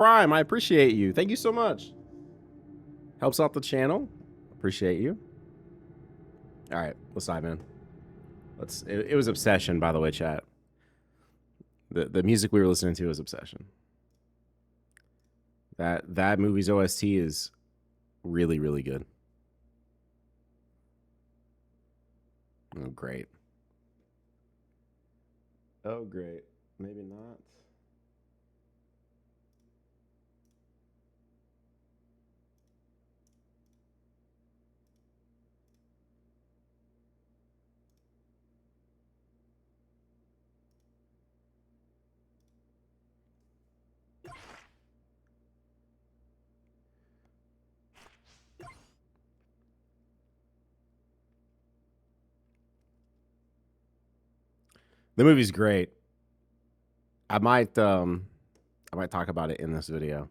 Prime, I appreciate you. Thank you so much. Helps out the channel. Appreciate you. All right, let's dive in. It was Obsession, by the way, chat. The music we were listening to was Obsession. That movie's OST is really, really good. Oh, great. Oh, great. Maybe not. The movie's great. I might talk about it in this video.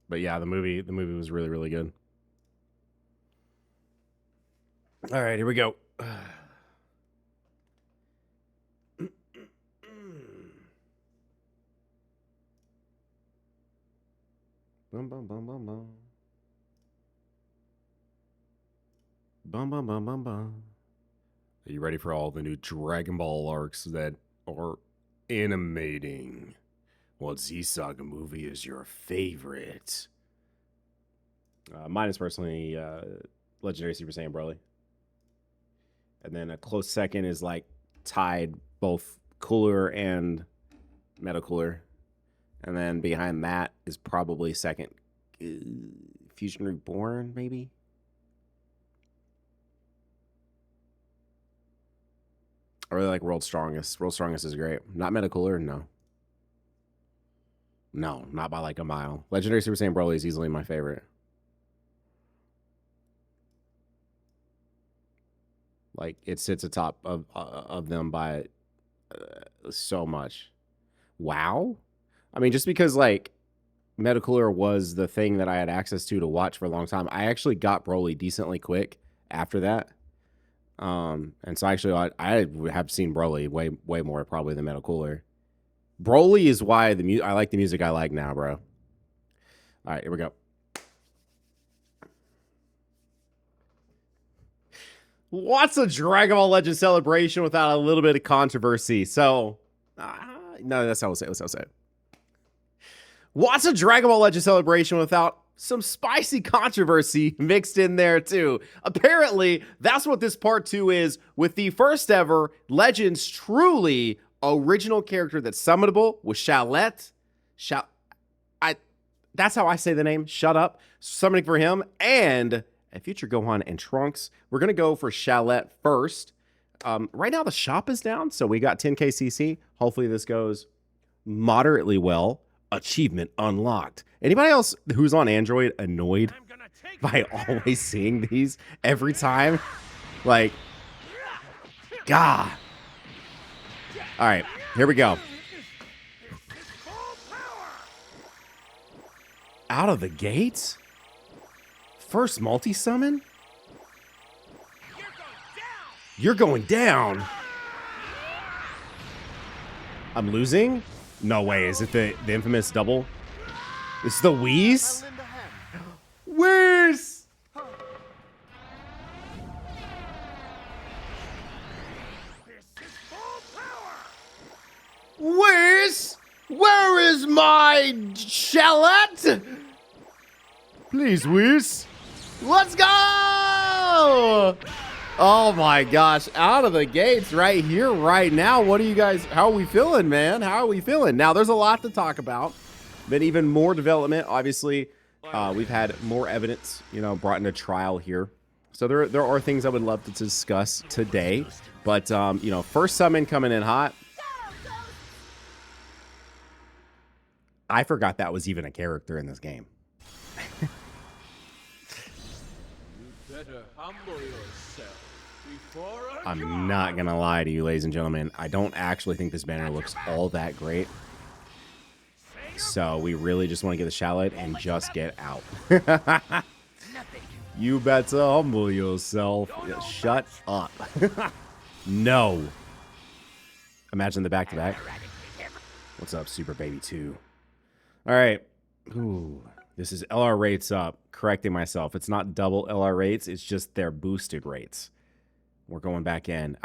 But yeah, the movie was really, really good. All right, here we go. Bum bum bum bum bum. Bum bum bum bum bum. Are you ready for all the new Dragon Ball arcs that are animating? What Z-Saga movie is your favorite? Mine is personally Legendary Super Saiyan Broly. And then a close second is like tied both Cooler and Meta Cooler. And then behind that is probably second Fusion Reborn, maybe? I really like World's Strongest. World's Strongest is great. Not Meta Cooler, no. No, not by like a mile. Legendary Super Saiyan Broly is easily my favorite. Like, it sits atop of them by so much. Wow. I mean, just because, like, Meta Cooler was the thing that I had access to watch for a long time, I actually got Broly decently quick after that. And so actually I have seen Broly way more probably than Meta Cooler. Broly is why I like the music I like now, bro. All right, here we go. What's a Dragon Ball Legend celebration without a little bit of controversy? So, no, that's how I'll say it. That's how I'll say it. What's a Dragon Ball Legend celebration without some spicy controversy mixed in there too? Apparently, that's what this part 2 is, with the first ever Legends truly original character that's summonable with Shallot. That's how I say the name. Shut up. Summoning for him and a future Gohan and Trunks. We're gonna go for Shallot first. Right now the shop is down, so we got 10k CC. Hopefully this goes moderately well. Achievement unlocked. Anybody else who's on Android annoyed by always seeing these every time? Like, God. All right, here we go. Out of the gates? First multi-summon? You're going down. I'm losing? No way. Is it the infamous double? It's the Whis? Whis! Whis? Where is my Shallot? Please, Whis. Let's go! Oh my gosh, out of the gates right here, right now. What are you guys, how are we feeling, man? How are we feeling? Now, there's a lot to talk about. Been even more development. Obviously, we've had more evidence, you know, brought into trial here. So there are things I would love to discuss today. But, you know, first summon coming in hot. I forgot that was even a character in this game. I'm not gonna lie to you, ladies and gentlemen. I don't actually think this banner looks all that great. So we really just want to get the Shallot and just get out. You better humble yourself. Shut up. No. Imagine the back-to-back. What's up, Super Baby 2? All right. Ooh, this is LR rates up. Correcting myself. It's not double LR rates. It's just their boosted rates. We're going back in.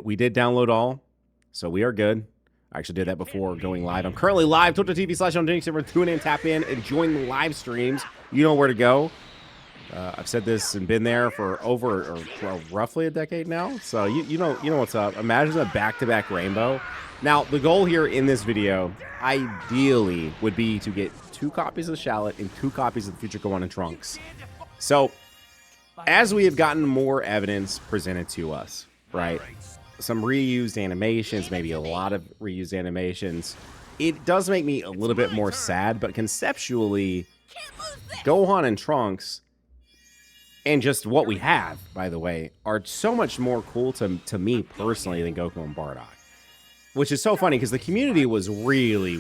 We did download all, so we are good. I actually did that before going live. I'm currently live. Twitch.tv/Nanogenix. Tune in, tap in, and join the live streams. You know where to go. I've said this and been there for roughly a decade now. So you know what's up. Imagine a back-to-back rainbow. Now, the goal here in this video, ideally, would be to get 2 copies of the Shallot and 2 copies of the Future Go-On and Trunks. So, as we have gotten more evidence presented to us, right? Some reused animations, maybe a lot of reused animations. It does make me a little bit more sad, but conceptually, Gohan and Trunks, and just what we have, by the way, are so much more cool to me personally than Goku and Bardock. Which is so funny because the community was really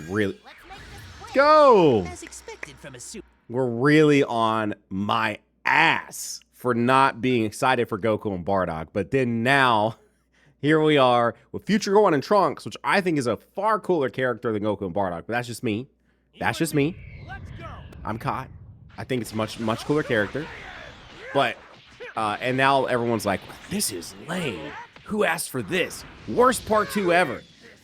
go. We're really on my ass for not being excited for Goku and Bardock, but then now here we are with Future Go-On and Trunks, which I think is a far cooler character than Goku and Bardock. But that's just me. That's just me. I'm caught. I think it's much cooler character. But and now everyone's like, this is lame. Who asked for this? Worst part 2 ever.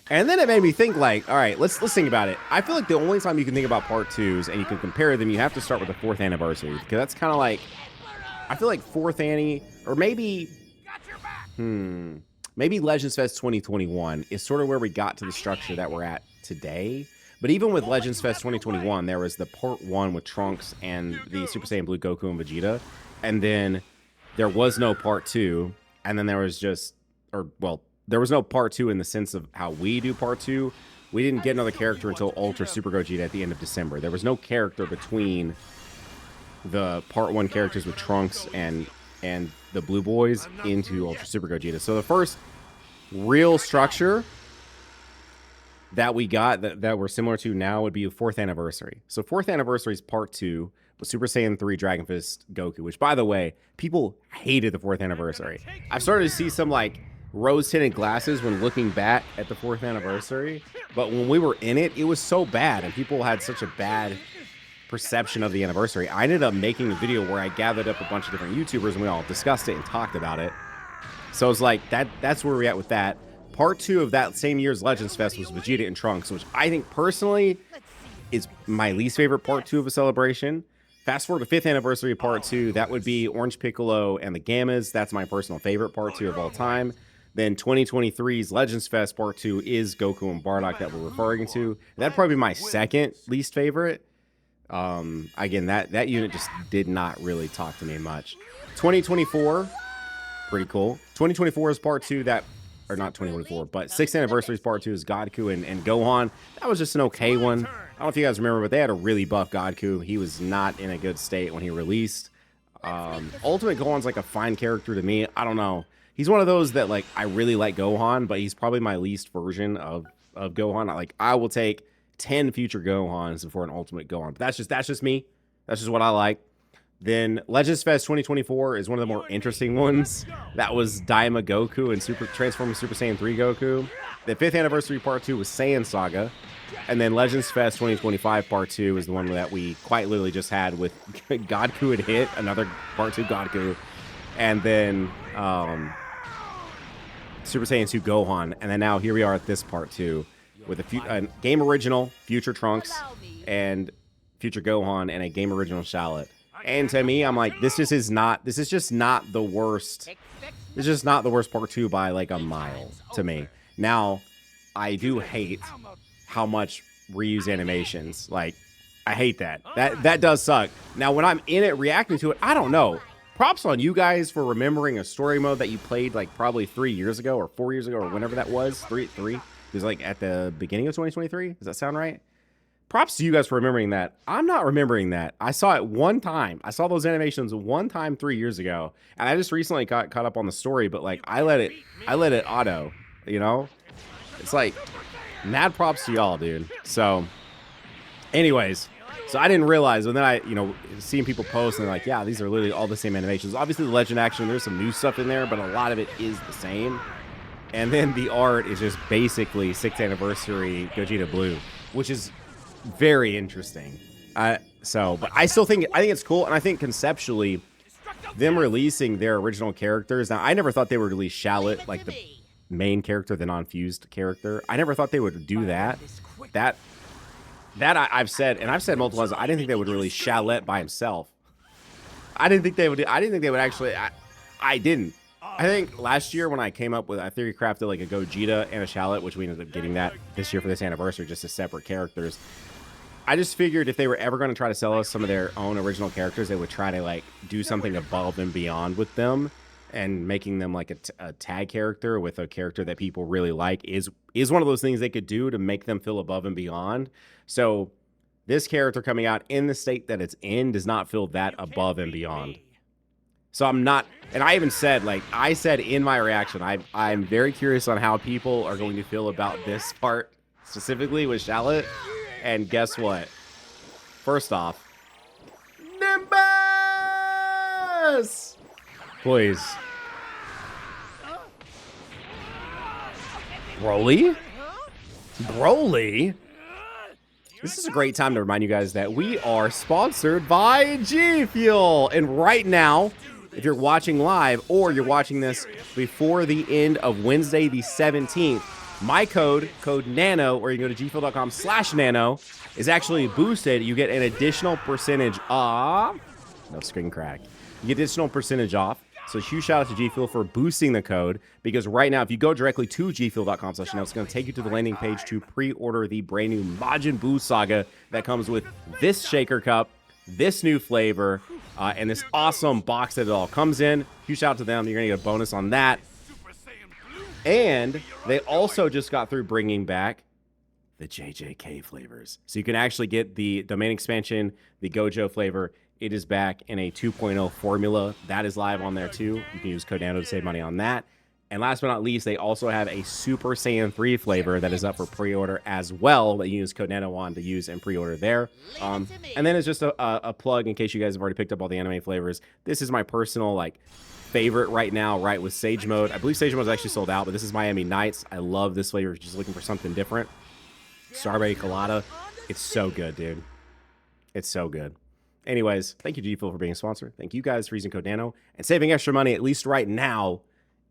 And then it made me think, like, all right, let's think about it. I feel like the only time you can think about part 2s and you can compare them, you have to start with the 4th anniversary. Because that's kind of like, I feel like 4th Annie, or maybe, maybe Legends Fest 2021 is sort of where we got to the structure that we're at today. But even with Legends Fest 2021, there was the part 1 with Trunks and the Super Saiyan Blue Goku and Vegeta. And then there was no part 2. And then there was just, there was no part 2 in the sense of how we do part 2. We didn't get another character until Ultra Super Gogeta at the end of December. There was no character between the part 1 characters with Trunks and the Blue Boys into Ultra Super Gogeta. So the first real structure that we got that we're similar to now would be the 4th anniversary. So 4th anniversary is part 2 with Super Saiyan 3 Dragon Fist Goku, which, by the way, people hated the 4th anniversary. I've started to see some, like, rose-tinted glasses when looking back at the 4th anniversary, but when we were in it, it was so bad, and people had such a bad perception of the anniversary. I ended up making a video where I gathered up a bunch of different YouTubers, and we all discussed it and talked about it. So it's like, that's where we're at with that. Part 2 of that same year's Legends Fest was Vegeta and Trunks, which I think personally is my least favorite part 2 of a celebration. Fast forward to 5th anniversary of part 2, that would be Orange Piccolo and the Gammas. That's my personal favorite part 2 of all time. Then 2023's Legends Fest Part 2 is Goku and Bardock that we're referring to. That'd probably be my second least favorite. Again, that unit just did not really talk to me much. 2024, pretty cool. 2024 is Part 2 that, or not 2024, but 6th anniversary is Part 2 is Godku and Gohan. That was just an okay one. I don't know if you guys remember, but they had a really buff Godku. He was not in a good state when he released. Ultimate Gohan's like a fine character to me. I don't know. He's one of those that, like, I really like Gohan, but he's probably my least version of Gohan. I will take 10 future Gohans before an Ultimate Gohan. But that's just me. That's just what I like. Then Legends Fest 2024 is one of the more interesting ones. That was Daima Goku and Transforming Super Saiyan 3 Goku. The 5th anniversary part 2 was Saiyan Saga. And then Legends Fest 2025 part 2 is the one that we quite literally just had with Godku had hit, another part 2 Godku. And then Super Saiyan 2 Gohan. And then now here we are at this part 2 with a game original Future Trunks and Future Gohan and a game original Shallot. And to me, I'm like, this is just not the worst. This is just not the worst part 2 by like a mile to me. Now, I do hate how much reuse animations. Like, I hate that. That does suck. Now, when I'm in it reacting to it, I don't know. Props on you guys for remembering a story mode that you played like probably 3 years ago or 4 years ago or whenever that was. Three. It was like at the beginning of 2023. Does that sound right? Props to you guys for remembering that. I'm not remembering that. I saw it one time. I saw those animations one time 3 years ago, and I just recently got caught up on the story. But like, I let it auto. You know, it's like mad props to y'all, dude. So, anyways, so I didn't realize, and then I, seeing people post and they're like, yeah, these are literally all the same animations. Obviously, the Legend action, there's some new stuff in there, but a lot of it is the same. And then the art is just basically 6th anniversary Gogeta Blue, which is very interesting. But I think it's cool, and I think conceptually, them releasing their original characters. Now, I never thought they would release Shallot, like the main character, the non-fused character. I never thought they would do that. I've said, and I've said multiple times, I didn't think they would release Shallot by himself. I didn't think they would actually. I didn't. I think last year when I came up with, I theory crafted like a Gogeta and a Shallot, which we ended up getting that this year for this anniversary, just as separate characters. I just figured if they were ever going to try to sell us some of their own original characters, they would try to like do something above and beyond with them, and making them like a tag character with a character that people really like is one of those things they could do to make them feel above and beyond. So this character coming out in the state that it's in does not feel that above and beyond. So I'm not, and I even said, like I said in my reaction, I'm very curious on how people are going to feel about this part specifically with Shallot. And guess what? First off, Nimbus! Please. Broly? Broly? This is a great time to remind you guys that we are sponsored by G Fuel. And right now, if you're watching live or you're watching this before the end of Wednesday the 17th, my code NANO, or you can go to gfuel.com/nano, is actually boosted. You get an additional percentage off. No screen crack. You get additional percentage off. So huge shout out to G Fuel for boosting the code, because right now, if you go directly to gfuel.com/nano, it's going to take you to the landing page to pre-order the brand new Majin Buu Saga that comes with this shaker cup, this new flavor, and this awesome box that it all comes in. Huge shout out to them. You're going to get a bonus on that. And they also just got through bringing back the JJK flavors. So you can actually get the domain expansion, the Gojo flavor. It is back in a 2.0 formula. That is live on there too. You can use code NANO to save money on that. And last but not least, they also have a Super Saiyan 3 flavor that is up for pre-order as well, that you use code NANO on to use and pre-order there. And then it's just a plug in case you guys have already picked up all the anime flavors. This is my personal favorite right now, right, with Sage Mode. I believe Sage Mode is actually sold out, but this is Miami Nights. I love this flavor. Just looking for something different. Strawberry Colada. It's so good, dude. It's so good. Anyways, thank you, G Fuel, for being a sponsor. Thank you guys for using code NANO and saving extra money, at least right now,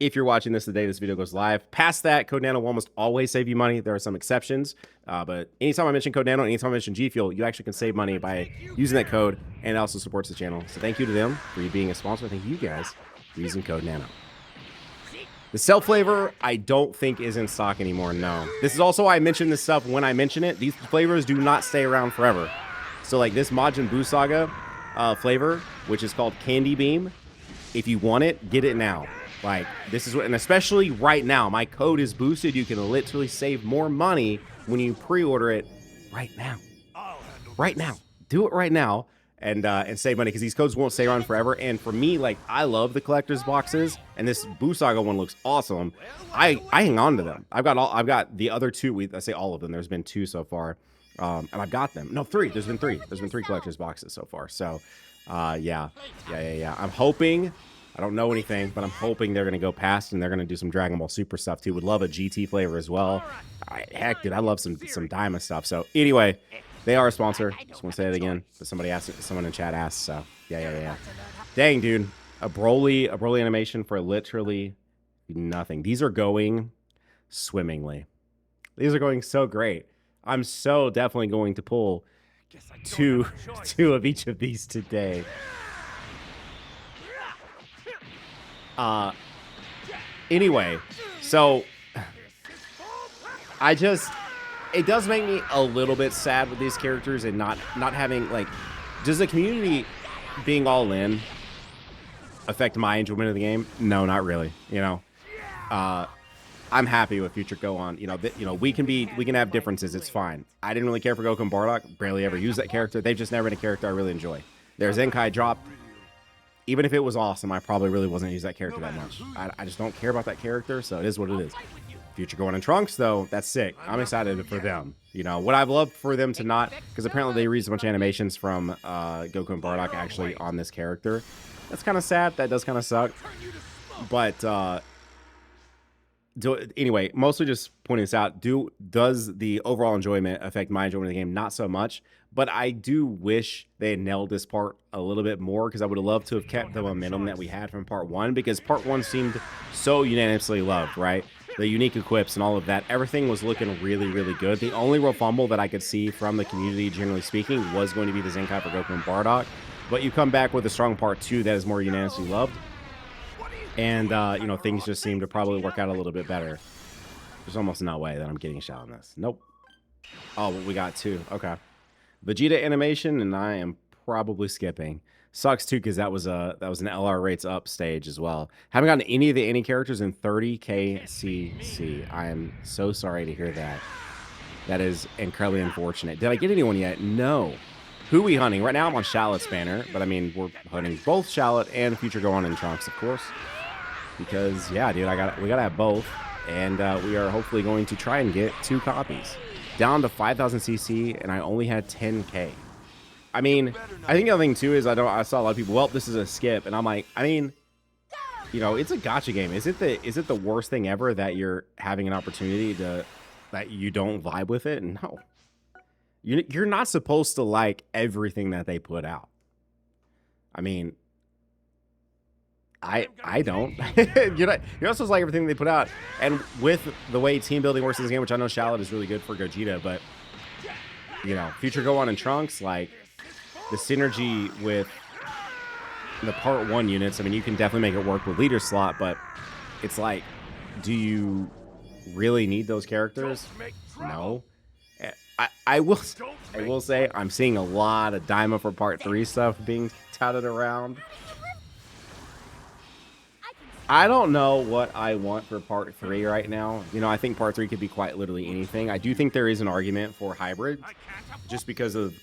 if you're watching this the day this video goes live. Past that, code NANO will almost always save you money. There are some exceptions, but anytime I mention code NANO, anytime I mention G Fuel, you actually can save money by using that code, and it also supports the channel. So thank you to them for being a sponsor. Thank you guys for using code NANO. The Cell flavor, I don't think is in stock anymore, no. This is also why I mention this stuff when I mention it. These flavors do not stay around forever. So like this Majin Buu Saga flavor, which is called Candy Beam, if you want it, get it now. Like, this is what, and especially right now, my code is boosted. You can literally save more money when you pre-order it right now. Right now. Do it right now and save money, because these codes won't stay around forever. And for me, like, I love the collector's boxes, and this Buu Saga one looks awesome. I hang on to them. I've got the other two. I say all of them. There's been 2 so far. And I've got them. No, 3. There's been 3. There's been 3 collector's boxes so far. So, yeah. I'm hoping, I don't know anything, but I'm hoping they're going to go past and they're going to do some Dragon Ball Super stuff too. Would love a GT flavor as well. Heck, dude, I love some Daima stuff. So, anyway, they are a sponsor. Just want to say it again. But someone in chat asked. So, yeah. Dang, dude. A Broly animation for literally nothing. These are going swimmingly. These are going so great. I'm so definitely going to pull two of each of these today. Anyway, so it does make me a little bit sad with these characters and not having, like, does the community being all in affect my enjoyment of the game? No, not really. You know, I'm happy with Future Go on. You know, we can have differences. It's fine. I didn't really care for Goku and Bardock. Barely ever used that character. They've just never been a character I really enjoy. Their Zenkai drop. Even if it was awesome, I probably really wasn't using that character that much. I just don't care about that character, so it is what it is. Future Gohan and Trunks, though, that's sick. I'm excited for them. You know, what I've loved for them to not, because apparently they reused a bunch of animations from Goku and Bardock actually on this character. That's kind of sad. That does kind of suck. But Anyway, mostly just pointing this out. Does the overall enjoyment affect my enjoyment of the game? Not so much, but I do wish they had nailed this part a little bit more, because I would have loved to have kept the momentum that we had from part 1, because part 1 seemed so unanimously loved, right? The unique equips and all of that, everything was looking really, really good. The only real fumble that I could see from the community, generally speaking, was going to be the Zenkai for Goku and Bardock. But you come back with a strong part 2 that is more unanimously loved, and you know, things just seem to probably work out a little bit better. There's almost no way that I'm getting a shot on this. Nope. Oh, we got 2. Okay. Vegeta animation, and I am probably skipping. Sucks too, because that was an LR rates up stage as well. Haven't gotten any of the any characters in 30k CC. I am so sorry to hear that. That is incredibly unfortunate. Did I get anyone yet? No. Who we hunting? Right now I'm on Shallot's banner, but I mean, we're hunting both Shallot and Future Gohan and Trunks, of course. Because, yeah, dude, we gotta have both. And we are hopefully going to try and get 2 copies. Down to 5,000 CC, and I only had 10k. I mean, I think the other thing too is I saw a lot of people, well, this is a skip, and I'm like, I mean, you know, it's a gacha game. Is it the worst thing ever that you're having an opportunity that you don't vibe with it? No. You're not supposed to like everything that they put out. I mean, I don't. you're not supposed to like everything they put out. And with the way team building works in this game, which I know Shallot is really good for Gogeta, but you know, Future Gohan and Trunks, like the synergy with the part 1 units, I mean, you can definitely make it work with leader slot, but it's like, do you really need those characters? No. I will say I'm seeing a lot of Daima for part 3 stuff being touted around. I don't know what I want for part 3 right now. You know, I think part 3 could be quite literally anything. I do think there is an argument for hybrid, just because of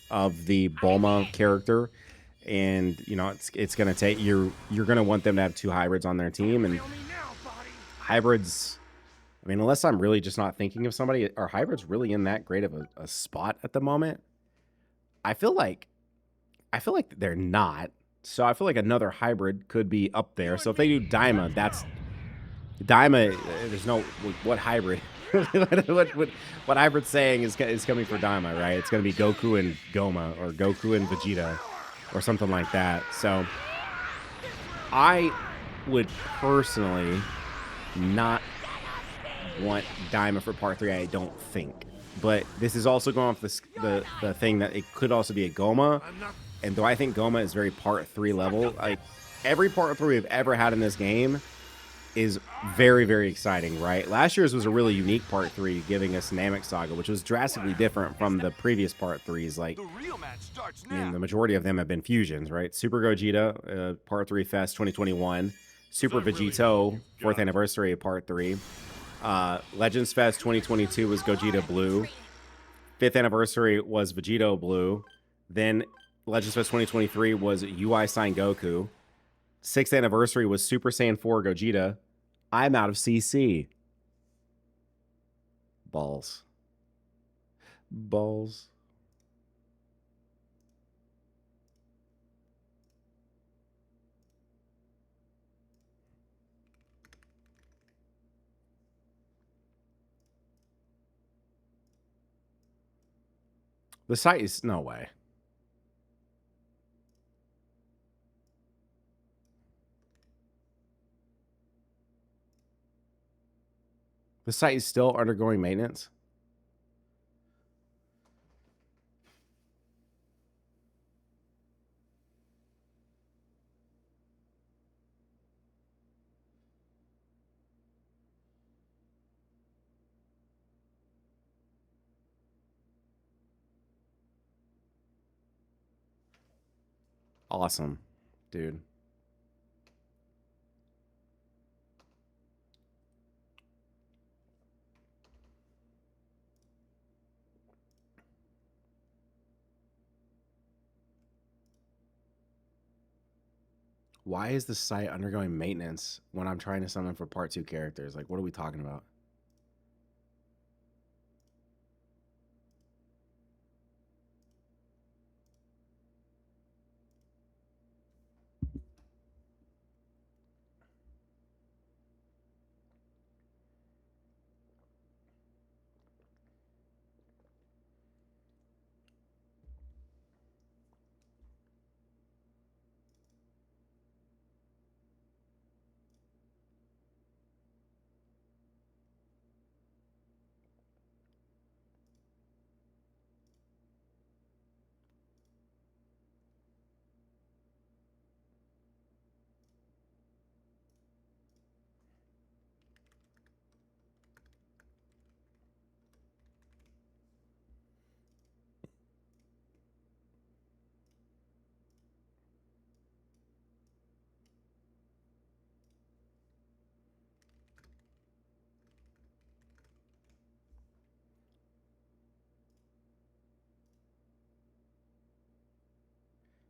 the Bulma character, and you know, it's gonna take you're gonna want them to have 2 hybrids on their team, and hybrids. I mean, unless I'm really just not thinking of somebody, are hybrids really in that great of a spot at the moment? I feel like they're not. So I feel like another hybrid could be up there. So if they do Daima, that's Daima. There's no what hybrid. what hybrid saying is coming for Daima, right? It's going to be Goku and Goma, or Goku and Vegeta, or something like that. So I would personally not want Daima for part 3. I don't think. But this is also going off the thing that it could also be a Goma. And though I think Goma is very part 3 level, like every part 3 we've ever had in this game is very, very exciting, right? Last year's was a really unique part 3, giving us Namek Saga, which was drastically different from the previous part 3s. Like, I mean, the majority of them have been fusions, right? Super Gogeta, part 3 Fest 2021, Super Vegito, 4th anniversary of part 3. Legends Fest 2022 was Gogeta Blue. 5th anniversary was Vegito Blue. Then Legends Fest 2023 was UI Sign Goku. 6th anniversary was Super Saiyan 4 Gogeta. I'm out of CC. Balls. Balls. The site is no way. The site is still undergoing maintenance. Awesome, dude. Why is the site undergoing maintenance when I'm trying to summon for part 2 characters? Like, what are we talking about?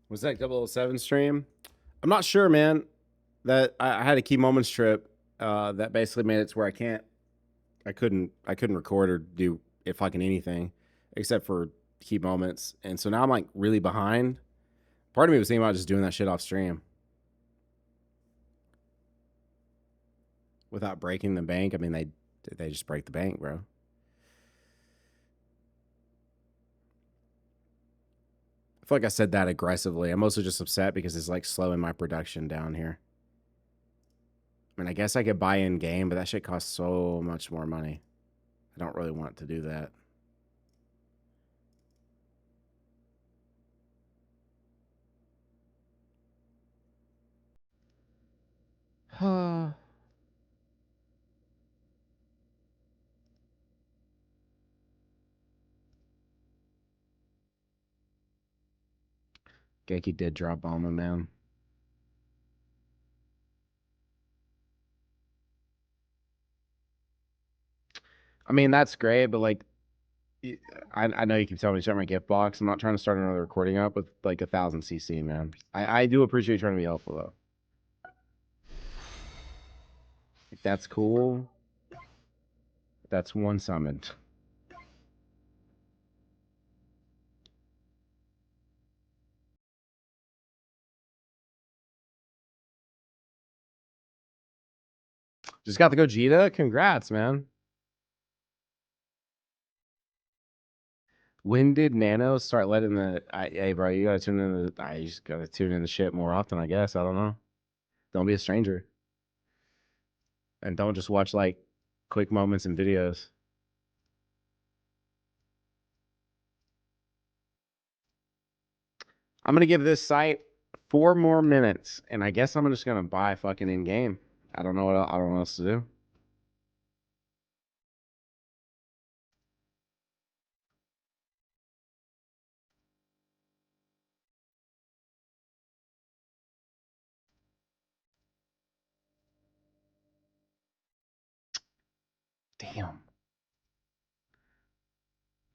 Was that 007 stream? I'm not sure, man. That I had a key moments trip that basically made it to where I couldn't record or do if fucking anything except for key moments. And so now I'm like really behind. Part of me was thinking about just doing that shit off stream without breaking the bank. I mean, they just break the bank, bro. I feel like I said that aggressively. I'm mostly just upset because it's like slowing my production down here. I mean, I guess I could buy in game, but that shit costs so much more money. I don't really want to do that. Genki did drop on him, man. I mean, that's great, but like, I know you keep telling me to shut my gift box. I'm not trying to start another recording up with like 1,000 CC, man. I do appreciate you trying to be helpful, though. If that's cool, that's one summoned. Just got the Gogeta? Congrats, man. When did Nano start letting the... hey, bro, you gotta tune in the... you just gotta tune in the shit more often, I guess. I don't know. Don't be a stranger. And don't just watch, like, quick moments and videos. I'm gonna give this site 4 more minutes, and I guess I'm just gonna buy fucking in-game. I don't know what else to do. Damn.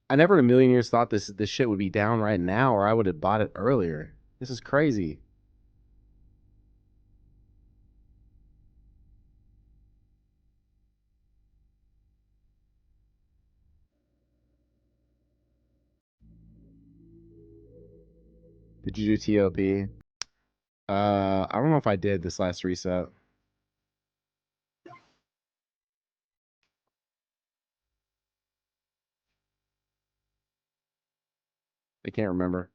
I never in a million years thought this shit would be down right now, or I would have bought it earlier. This is crazy. Did you do TOP? I don't know if I did this last reset. I can't remember.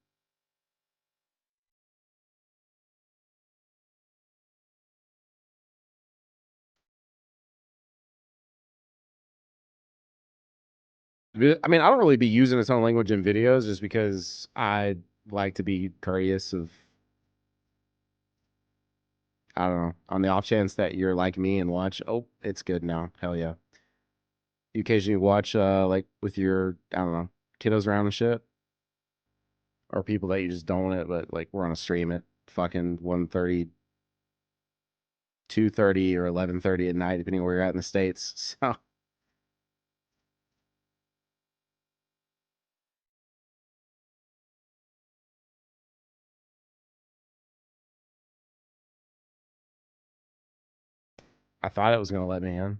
I mean, I don't really be using its own language in videos just because I like to be courteous of, I don't know, on the off chance that you're like me and watch, oh, it's good now. Hell yeah. You occasionally watch, like, with your, I don't know, kiddos around and shit. Or people that you just don't want it, but, like, we're on a stream at fucking 1:30, 2:30, or 11:30 at night, depending where you're at in the States. So, I thought it was going to let me in.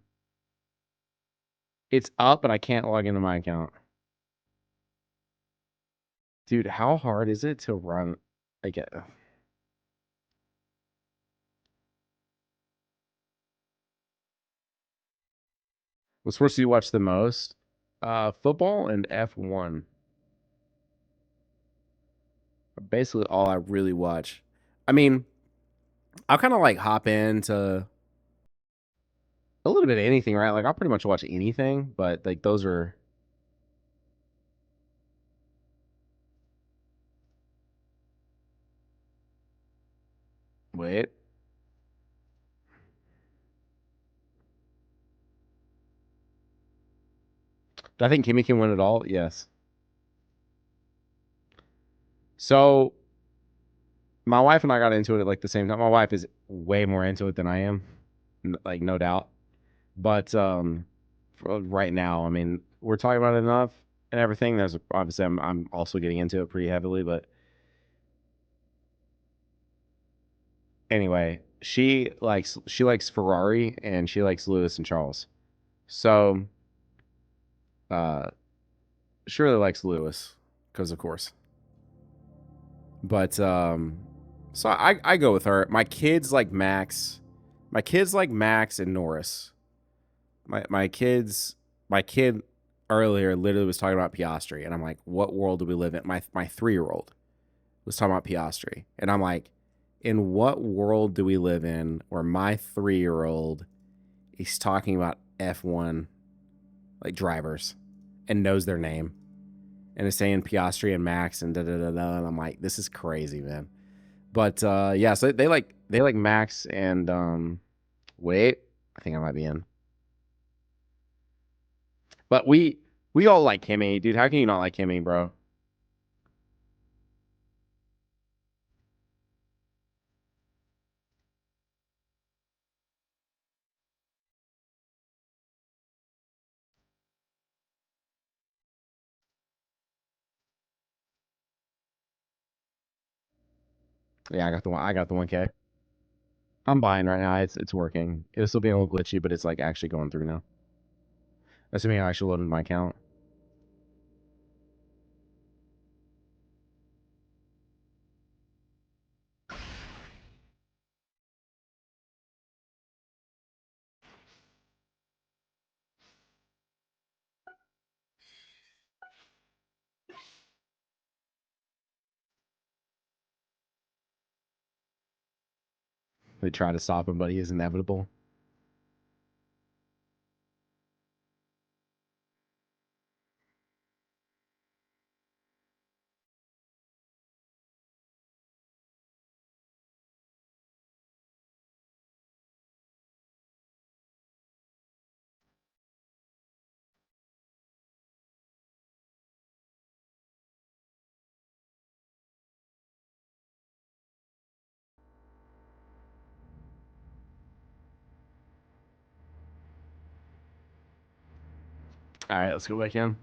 It's up, but I can't log into my account. Dude, how hard is it to run? I get. What sports do you watch the most? Football and F1. Basically all I really watch. I mean, I'll kind of like hop into a little bit of anything, right? Like I'll pretty much watch anything, but like those are. Wait. Do I think Kimmy can win it all? Yes. So my wife and I got into it at like the same time. My wife is way more into it than I am, like no doubt. But right now, I mean, we're talking about it enough and everything. There's obviously I'm also getting into it pretty heavily, but Anyway, she likes Ferrari and she likes Lewis and Charles. So, she really likes Lewis because of course. But so I go with her. My kids like Max. My kids like Max and Norris. My kid earlier literally was talking about Piastri, and I'm like, what world do we live in? My 3-year-old was talking about Piastri, and I'm like, in what world do we live in where my 3-year-old is talking about F1 like drivers and knows their name and is saying Piastri and Max and da da da da, and I'm like, this is crazy, man. But yeah, so they like Max and wait, I think I might be in. But we all like Kimmy, dude. How can you not like Kimmy, bro? Yeah, I got the 1K. I'm buying right now. It's working. It'll still be a little glitchy, but it's like actually going through now. Assuming I actually loaded my account. They try to stop him, but he is inevitable. All right, let's go back in.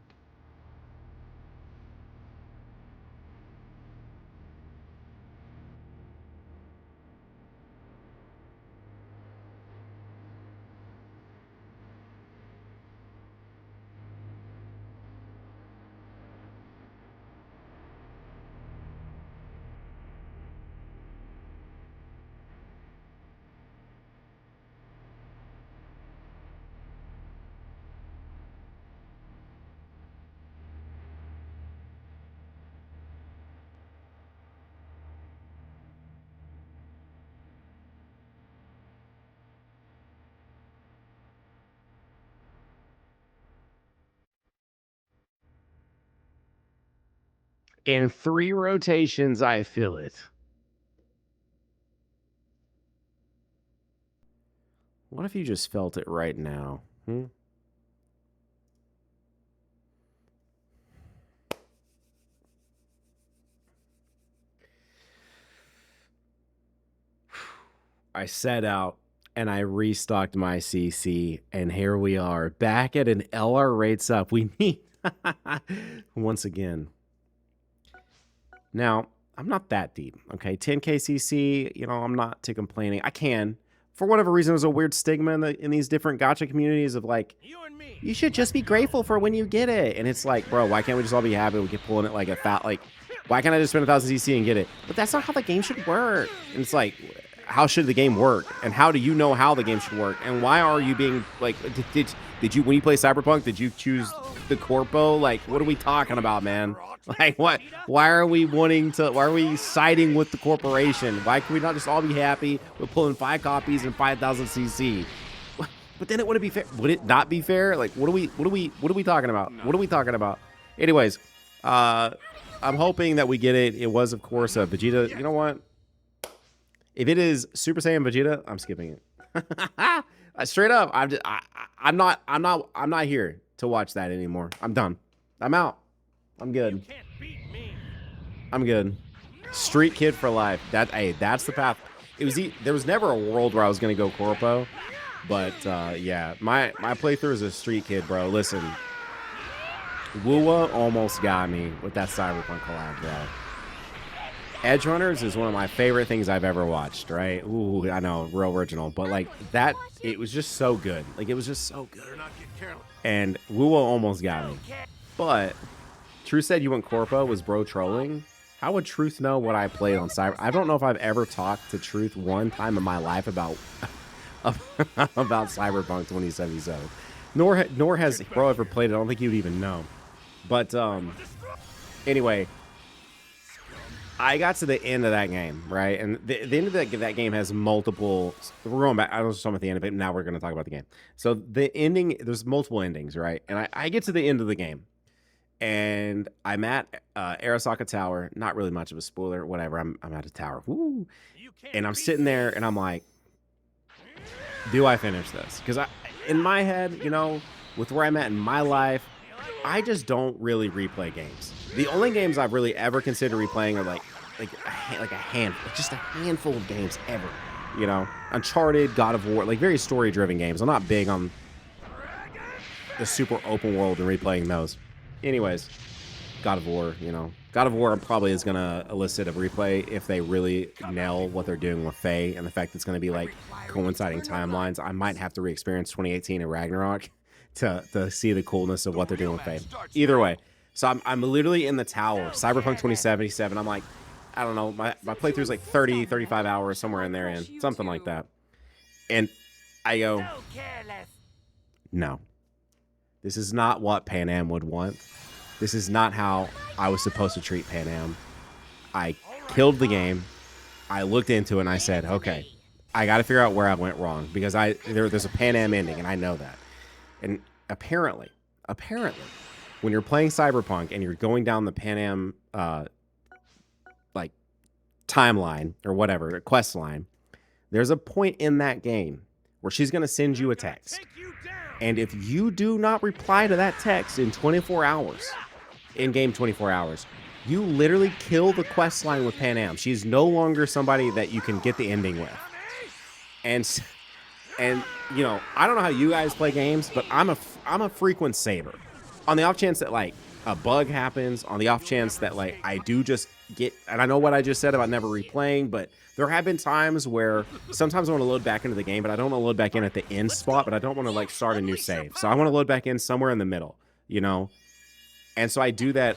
In 3 rotations, I feel it. What if you just felt it right now? I set out and I restocked my CC, and here we are back at an LR rates up. We need once again. Now, I'm not that deep, okay? 10K CC, you know, I'm not too complaining. I can. For whatever reason, there's a weird stigma in these different gacha communities of like, you should just be grateful for when you get it. And it's like, bro, why can't we just all be happy we get pulling it like a fat, like, why can't I just spend 1,000 CC and get it? But that's not how the game should work. And it's like, how should the game work? And how do you know how the game should work? And why are you being like, did you, when you play Cyberpunk, did you choose the corpo? Like, what are we talking about, man? Like, what? Why are we siding with the corporation? Why can we not just all be happy with pulling 5 copies and 5,000 CC? But then it wouldn't be fair. Would it not be fair? Like, what are we talking about? What are we talking about? Anyways, I'm hoping that we get it. It was, of course, Vegeta. You know what? If it is Super Saiyan Vegeta, I'm skipping it. Straight up, I'm not here to watch that anymore. I'm done. I'm out. I'm good. I'm good. Street kid for life. That's the path. There was never a world where I was gonna go corpo, but yeah, my playthrough is a street kid, bro. Listen, Wua almost got me with that Cyberpunk collab, bro. Edge Runners is one of my favorite things I've ever watched, right? Ooh, I know, real original, but like that, it was just so good. Like it was just so good. And Woo almost got me. But Truth said you went Corpo. Was bro trolling? How would Truth know what I played on Cyber? I don't know if I've ever talked to Truth one time in my life about about Cyberpunk 2077. Nor has bro ever played it. I don't think he would even know. But anyway, I got to the end of that game, right? And the end of that game has multiple. We're going back. I was talking about the end of it. Now we're going to talk about the game. So the ending, there's multiple endings, right? And I get to the end of the game, and I'm at Arasaka Tower. Not really much of a spoiler. Whatever. I'm at a tower. Woo! And I'm sitting there, and I'm like, do I finish this? Because in my head, you know, with where I'm at in my life, I just don't really replay games. The only games I've really ever considered replaying are like a handful, just a handful of games ever. You know, Uncharted, God of War, like very story-driven games. I'm not big on the super open world and replaying those. Anyways, God of War, you know, God of War probably is gonna elicit a replay if they really nail what they're doing with Faye and the fact that it's gonna be like coinciding timelines. I might have to re-experience 2018 and Ragnarok to see the coolness of what they're doing with Faye. Either way, so I'm literally in the tower, Cyberpunk 2077. I'm like, I don't know, my playthrough's like 30, 35 hours, somewhere in there, and something like that. And I go, no, this is not what Pan Am would want. This is not how I was supposed to treat Pan Am. I killed the game. I looked into it and I said, okay, I got to figure out where I went wrong, because there's a Pan Am ending, and I know that. And apparently, when you're playing Cyberpunk and you're going down the Pan Am like timeline or whatever, quest line, there's a point in that game where she's going to send you a text. And if you do not reply to that text in 24 hours, in-game 24 hours, you literally kill the quest line with Pan Am. She's no longer somebody that you can get the ending with. And you know, I don't know how you guys play games, but I'm a frequent saver. On the off chance that like a bug happens, on the off chance that like I do just get, and I know what I just said about never replaying, but there have been times where sometimes I want to load back into the game, but I don't want to load back in at the end spot, but I don't want to like start a new save. So I want to load back in somewhere in the middle, you know? And so I do that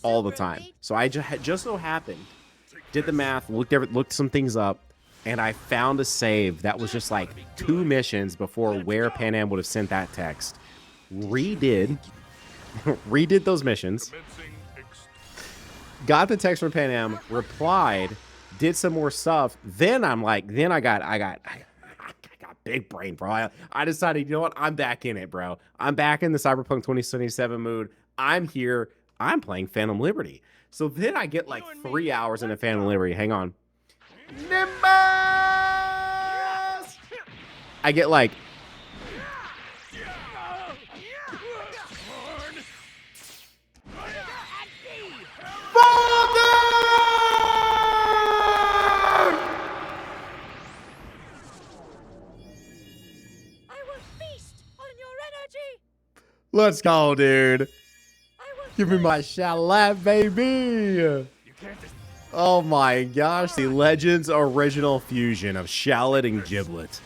all the time. So I just so happened, did the math, looked some things up, and I found a save that was just like 2 missions before where Pan Am would have sent that text. Redid those missions. Got the text from Pan Am, replied, did some more stuff. Then I'm like, then I got big brain, bro. I decided, you know what? I'm back in it, bro. I'm back in the Cyberpunk 2077 mood. I'm here. I'm playing Phantom Liberty. So then I get like 3 hours into Phantom Liberty. Hang on. Nimbus! I get like let's go, dude. Give me my shallot, baby. Oh my gosh, the Legends original fusion of shallot and giblet.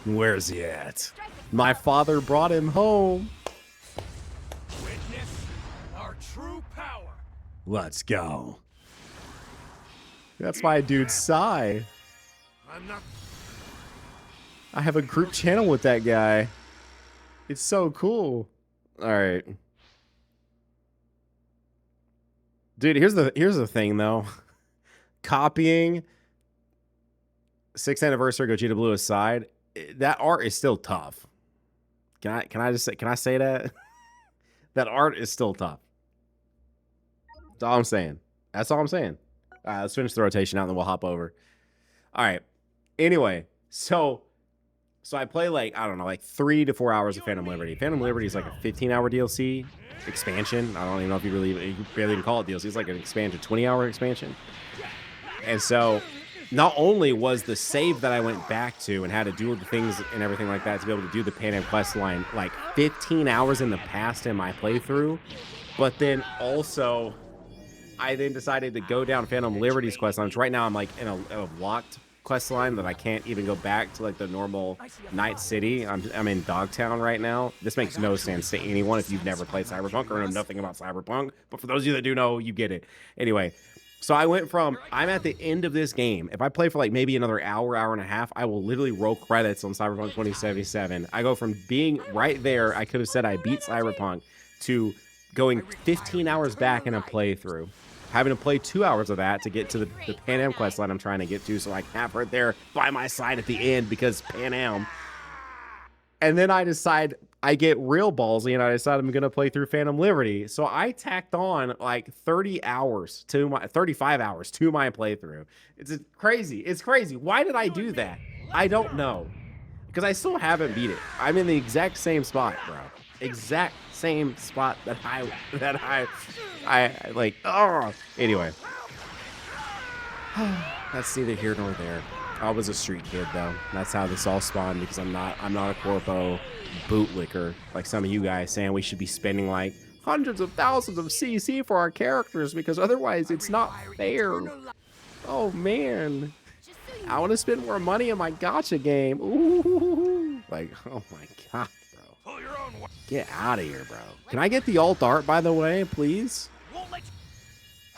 Where's he at? My father brought him home. Witness our true power. Let's go. That's my dude, Sai. I have a group channel with that guy. It's so cool. All right. Dude, here's the thing though. Copying 6th anniversary Gogeta Blue aside, that art is still tough. Can I say that? That art is still tough. That's all I'm saying. That's all I'm saying. All right, let's finish the rotation out and then we'll hop over. All right. Anyway, so I play like, I don't know, like 3 to 4 hours of Phantom Liberty. Phantom Liberty is like a 15-hour DLC expansion. I don't even know if you barely even call it DLC. It's like an expansion, 20-hour expansion. And so not only was the save that I went back to and had to do the things and everything like that to be able to do the Pan Am quest line like 15 hours in the past in my playthrough, but then also I then decided to go down Phantom Liberty's quest line, which right now I'm like in a locked quest line that I can't even go back to like the normal Night City. I'm in Dogtown right now. This makes no sense to anyone if you've never played Cyberpunk or know nothing about Cyberpunk, but for those of you that do know, you get it. Anyway, so I went from, I'm at the end of this game. If I play for like maybe another hour, hour and a half, I will literally roll credits on Cyberpunk 2077. I go from being right there, I could have said I beat Cyberpunk, to going 15 hours back in a playthrough. Having to play 2 hours of that to get to the Pan Am quest line I'm trying to get to, so I can have her there by my side at the end because Pan Am. And then I decide, I get real ballsy and I decide I'm going to play through Phantom Liberty. So I tacked on like 35 hours to my playthrough. It's crazy. It's crazy. Why did I do that? I don't know. Because I still haven't beat it. I'm in the exact same spot, bro. Exact same spot that I like. Oh, anyway. That's neither here nor there. I was a street kid though. That's how this all spawned, because I'm not a corpo bootlicker like some of you guys saying we should be spending like hundreds of thousands of CC for our characters because otherwise it's not fair. Oh man. I want to spend more money on my gacha game. Ooh. Like, oh my god, bro. Get out of here, bro. Can I get the alt art, by the way, please?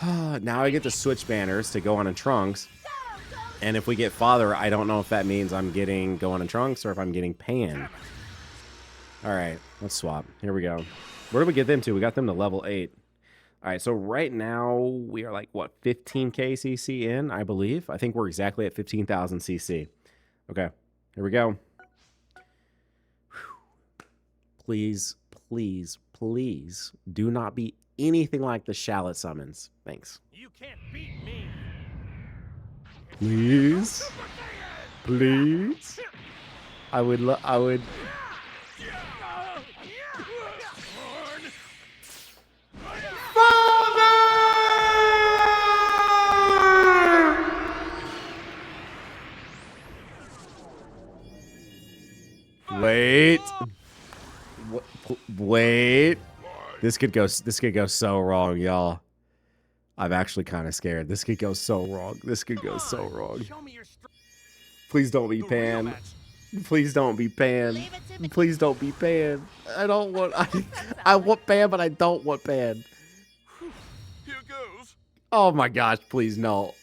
Now I get to switch banners to go on in Trunks. And if we get Father, I don't know if that means I'm getting Go on in Trunks or if I'm getting Pan. All right, let's swap. Here we go. Where did we get them to? We got them to level 8. All right, so right now we are like, what, 15k CC in, I believe. I think we're exactly at 15,000 CC. Okay, here we go. Please, please, please do not be anything like the Shallot summons. Thanks. You can't beat me. Please, please. I would. Wait. Wait. This could go so wrong, y'all. I'm actually kind of scared. This could go so wrong. This could go so wrong. Please don't be Pan. Please don't be Pan. Please don't be Pan. I don't want. I want Pan, but I don't want Pan. Here goes. Oh my gosh! Please no.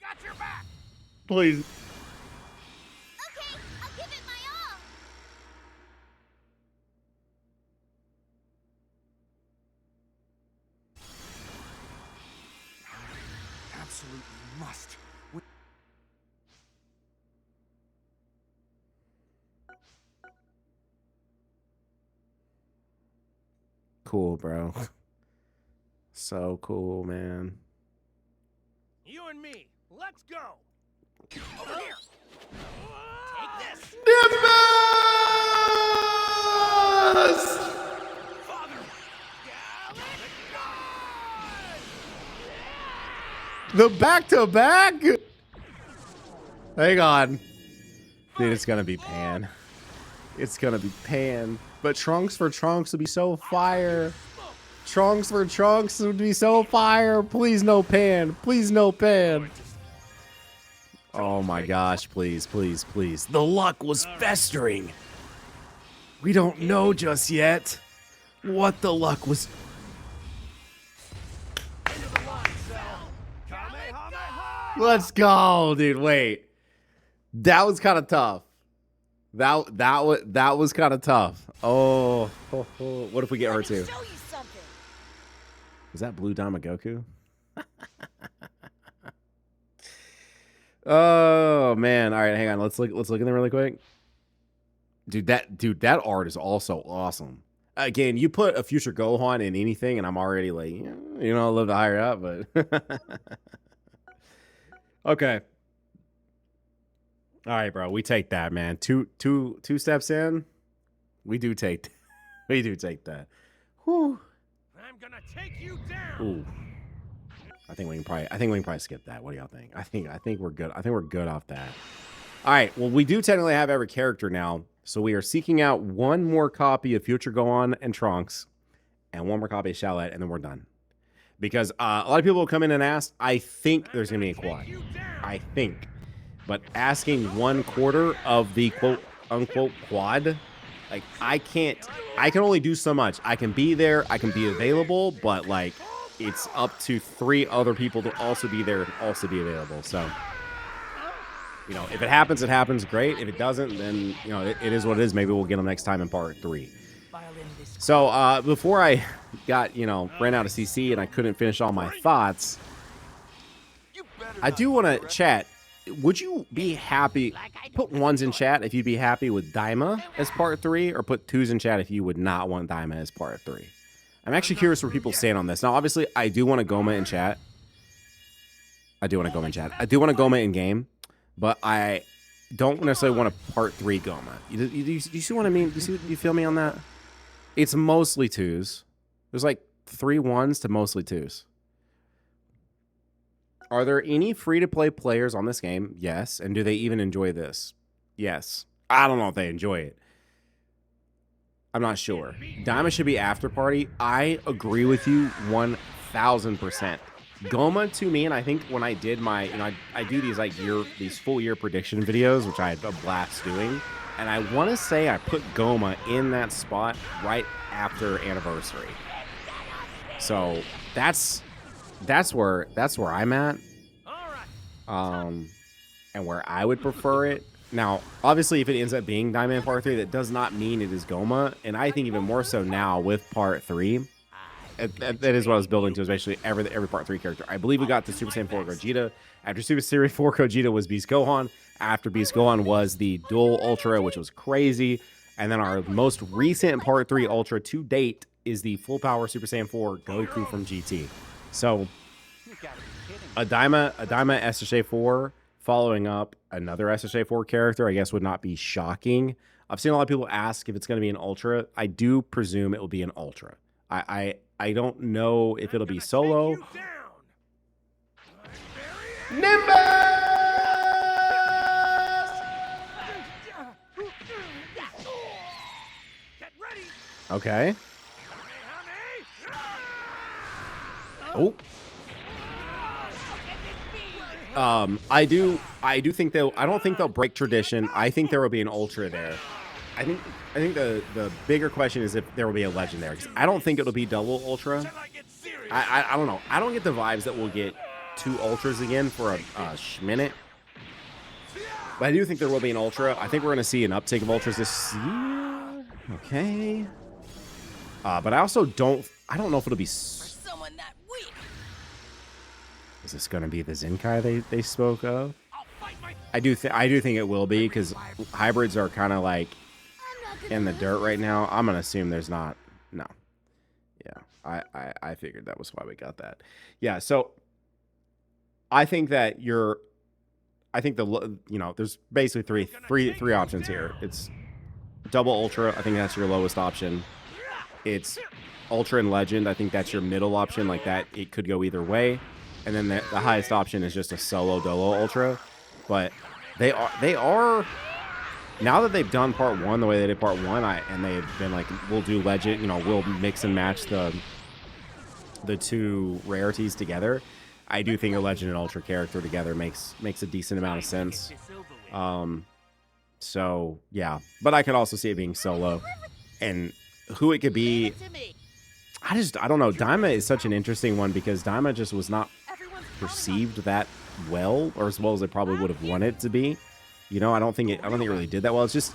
Got your back. Please. Okay, I'll give it my all. Absolutely must. Cool, bro. So cool, man. You and me, let's go. Over here. Take this. Nimbus! Father. The back-to-back? Hang on. Dude, it's gonna be Pan. It's gonna be Pan. But Trunks for Trunks would be so fire. Trunks for Trunks would be so fire. Please no Pan. Please no Pan. Oh my gosh, please, please, please. The luck was festering. We don't know just yet what the luck was. Let's go, dude. Wait. That was kind of tough. That was kind of tough. Oh, what if we get her too? Is that Blue Damagoku? Oh man! All right, hang on. Let's look in there really quick. Dude, that art is also awesome. Again, you put a future Gohan in anything, and I'm already like, you know, a little bit higher up, but okay. All right, bro. We take that, man. Two steps in. We do take that. Whew. I'm gonna take you down. Ooh. I think we can probably skip that. What do y'all think? I think we're good. I think we're good off that. All right. Well, we do technically have every character now, so we are seeking out one more copy of Future Gohan and Trunks, and one more copy of Shallot, and then we're done. Because a lot of people will come in and ask. I think there's going to be a quad. I think. But asking 1/4 of the quote-unquote quad, like, I can only do so much. I can be there. I can be available. But, like, it's up to 3 other people to also be there and also be available. So, you know, if it happens, it happens. Great. If it doesn't, then, you know, it is what it is. Maybe we'll get them next time in part 3. So, before I got, you know, ran out of CC and I couldn't finish all my thoughts, I do want to chat. Would you be happy, put 1s in chat if you'd be happy with Daima as part 3, or put 2s in chat if you would not want Daima as part 3? I'm actually curious where people stand on this. Now, obviously, I do want to Goma in chat. I do want to Goma in game, but I don't necessarily want a part 3 Goma. You see what I mean? You feel me on that? It's mostly 2s. There's like 3 1s to mostly 2s. Are there any free-to-play players on this game? Yes. And do they even enjoy this? Yes. I don't know if they enjoy it. I'm not sure. Daima should be after party. I agree with you 1000%. Goma to me, and I think when I did my, you know, I do these like these full year prediction videos, which I had a blast doing, and I want to say I put Goma in that spot right after anniversary. So that's where I'm at. And where I would prefer it. Now, obviously, if it ends up being Diamond Part 3, that does not mean it is Goma. And I think even more so now with Part 3, that is what I was building to, is basically every Part 3 character. I believe we got the Super Saiyan 4 Gogeta. After Super Saiyan 4 Gogeta was Beast Gohan. After Beast Gohan was the Dual Ultra, which was crazy. And then our most recent Part 3 Ultra to date is the Full Power Super Saiyan 4 Goku from GT. So, a Daima SSA 4 following up another SSA 4 character, I guess, would not be shocking. I've seen a lot of people ask if it's going to be an Ultra. I do presume it will be an Ultra. I don't know if it'll be solo. Nimbus! Okay. Oh. I do think I don't think they'll break tradition. I think there will be an Ultra there. I think the bigger question is if there will be a legendary. 'Cause I don't think it'll be double Ultra. I don't know. I don't get the vibes that we'll get 2 Ultras again for a minute. But I do think there will be an Ultra. I think we're going to see an uptake of Ultras this year. Okay. But I also I don't know if it'll be. Is this going to be the Zenkai they spoke of? I do think it will be, because hybrids are kind of like in the dirt right now. I'm gonna assume there's not. No. Yeah, I figured that was why we got that. Yeah, so I think that there's basically three options here. It's double Ultra. I think that's your lowest option. It's Ultra and Legend. I think that's your middle option. Like that, it could go either way. And then the highest option is just a solo Dolo Ultra. But they are now that they've done part 1 the way they did part 1, and they've been like, we'll do Legend, you know, we'll mix and match the 2 rarities together. I do think a Legend and Ultra character together makes a decent amount of sense. So yeah, but I could also see it being solo, and who it could be. I don't know. Daima is such an interesting one, because Daima just was not perceived that well, or as well as it probably would have wanted it to be. You know, I don't think it really did that well. It's just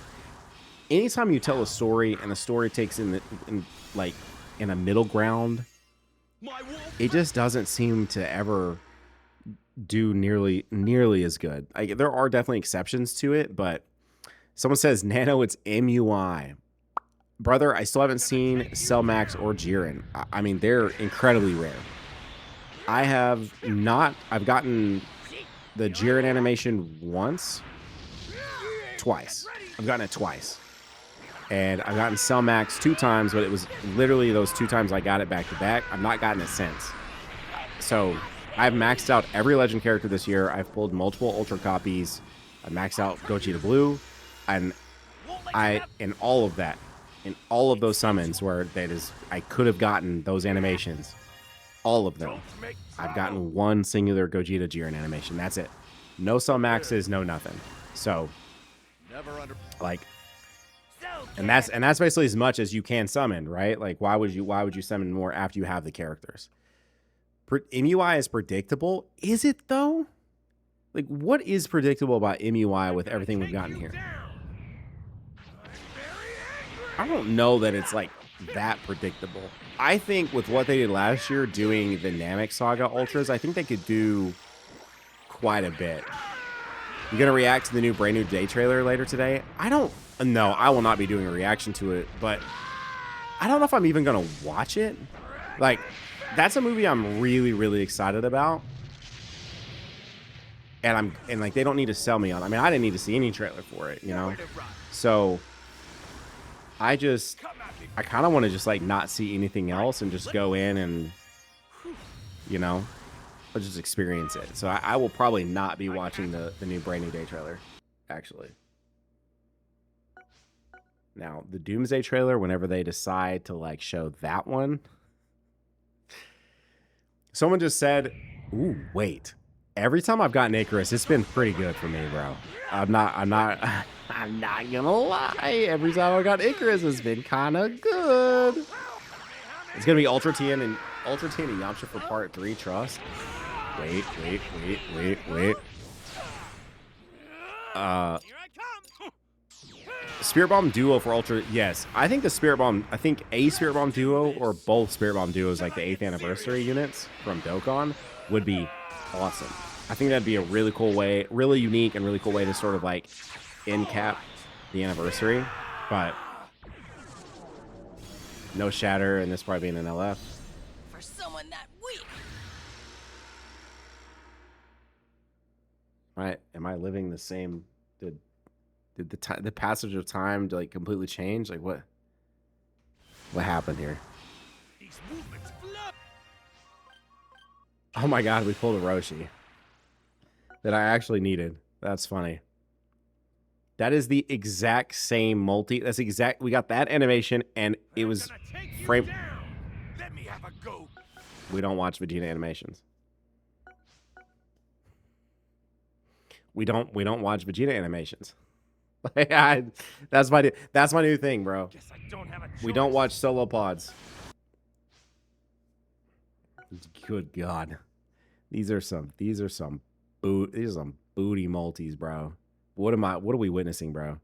anytime you tell a story and the story takes in a middle ground, it just doesn't seem to ever do nearly as good. There are definitely exceptions to it, but someone says Nano, it's MUI. Brother, I still haven't seen Cellmax or Jiren. I mean, they're incredibly rare. I've gotten the Jiren animation twice. I've gotten it twice. And I've gotten Cellmax 2 times, but it was literally those 2 times I got it back to back. I've not gotten it since. So I've maxed out every Legend character this year. I've pulled multiple Ultra copies. I maxed out Gogeta Blue. And in all of those summons where I could have gotten those animations, all of them, I've gotten one singular Gogeta Jiren animation. That's it. No Cell Maxes, no nothing. So, like, and that's basically as much as you can summon, right? Like, why would you summon more after you have the characters? MUI is predictable. Is it though? Like, what is predictable about MUI with everything we've gotten here? I don't know that it's like that predictable. I think with what they did last year doing the Namek Saga Ultras, I think they could do quite a bit. You gonna react to the brand new day trailer later today? I don't know. I will not be doing a reaction to it, but I don't know if I'm even gonna watch it. Like, that's a movie I'm really, really excited about. And like, they don't need to sell me on. I mean, I didn't need to see any trailer for it, you know? So I kind of want to just like not see anything else and just go in and, you know, I'll just experience it. So I will probably not be watching the new brand new day trailer, actually. Now, the Doomsday trailer, whenever they decide to like show that one, someone just said, ooh, wait. Every time I've gotten Icarus, it's been pretty good for me, bro. I'm not gonna lie. Every time I got Icarus, it's been kind of good. It's gonna be Ultra Tien and Yamcha for part 3. Trust. Wait. Spirit Bomb Duo for Ultra. Yes, I think a Spirit Bomb Duo or both Spirit Bomb Duos, like the 8th anniversary units from Dokkan, would be awesome. I think that'd be a really cool way, really unique and really cool way to sort of like end cap the anniversary. But no Shatter, and this probably being an LF. For someone that weak. Am I living the same? Did the passage of time like completely change? Like what happened here? Oh my god, we pulled a Roshi that I actually needed. That's funny. That is the exact same multi. That's exact. We got that animation, and it was frame. Let me have a go. We don't watch Vegeta animations. We don't watch Vegeta animations. That's my new thing, bro. Guess I don't have a choice. We don't watch solo pods. Good God, these are some booty multis, bro. What are we witnessing, bro?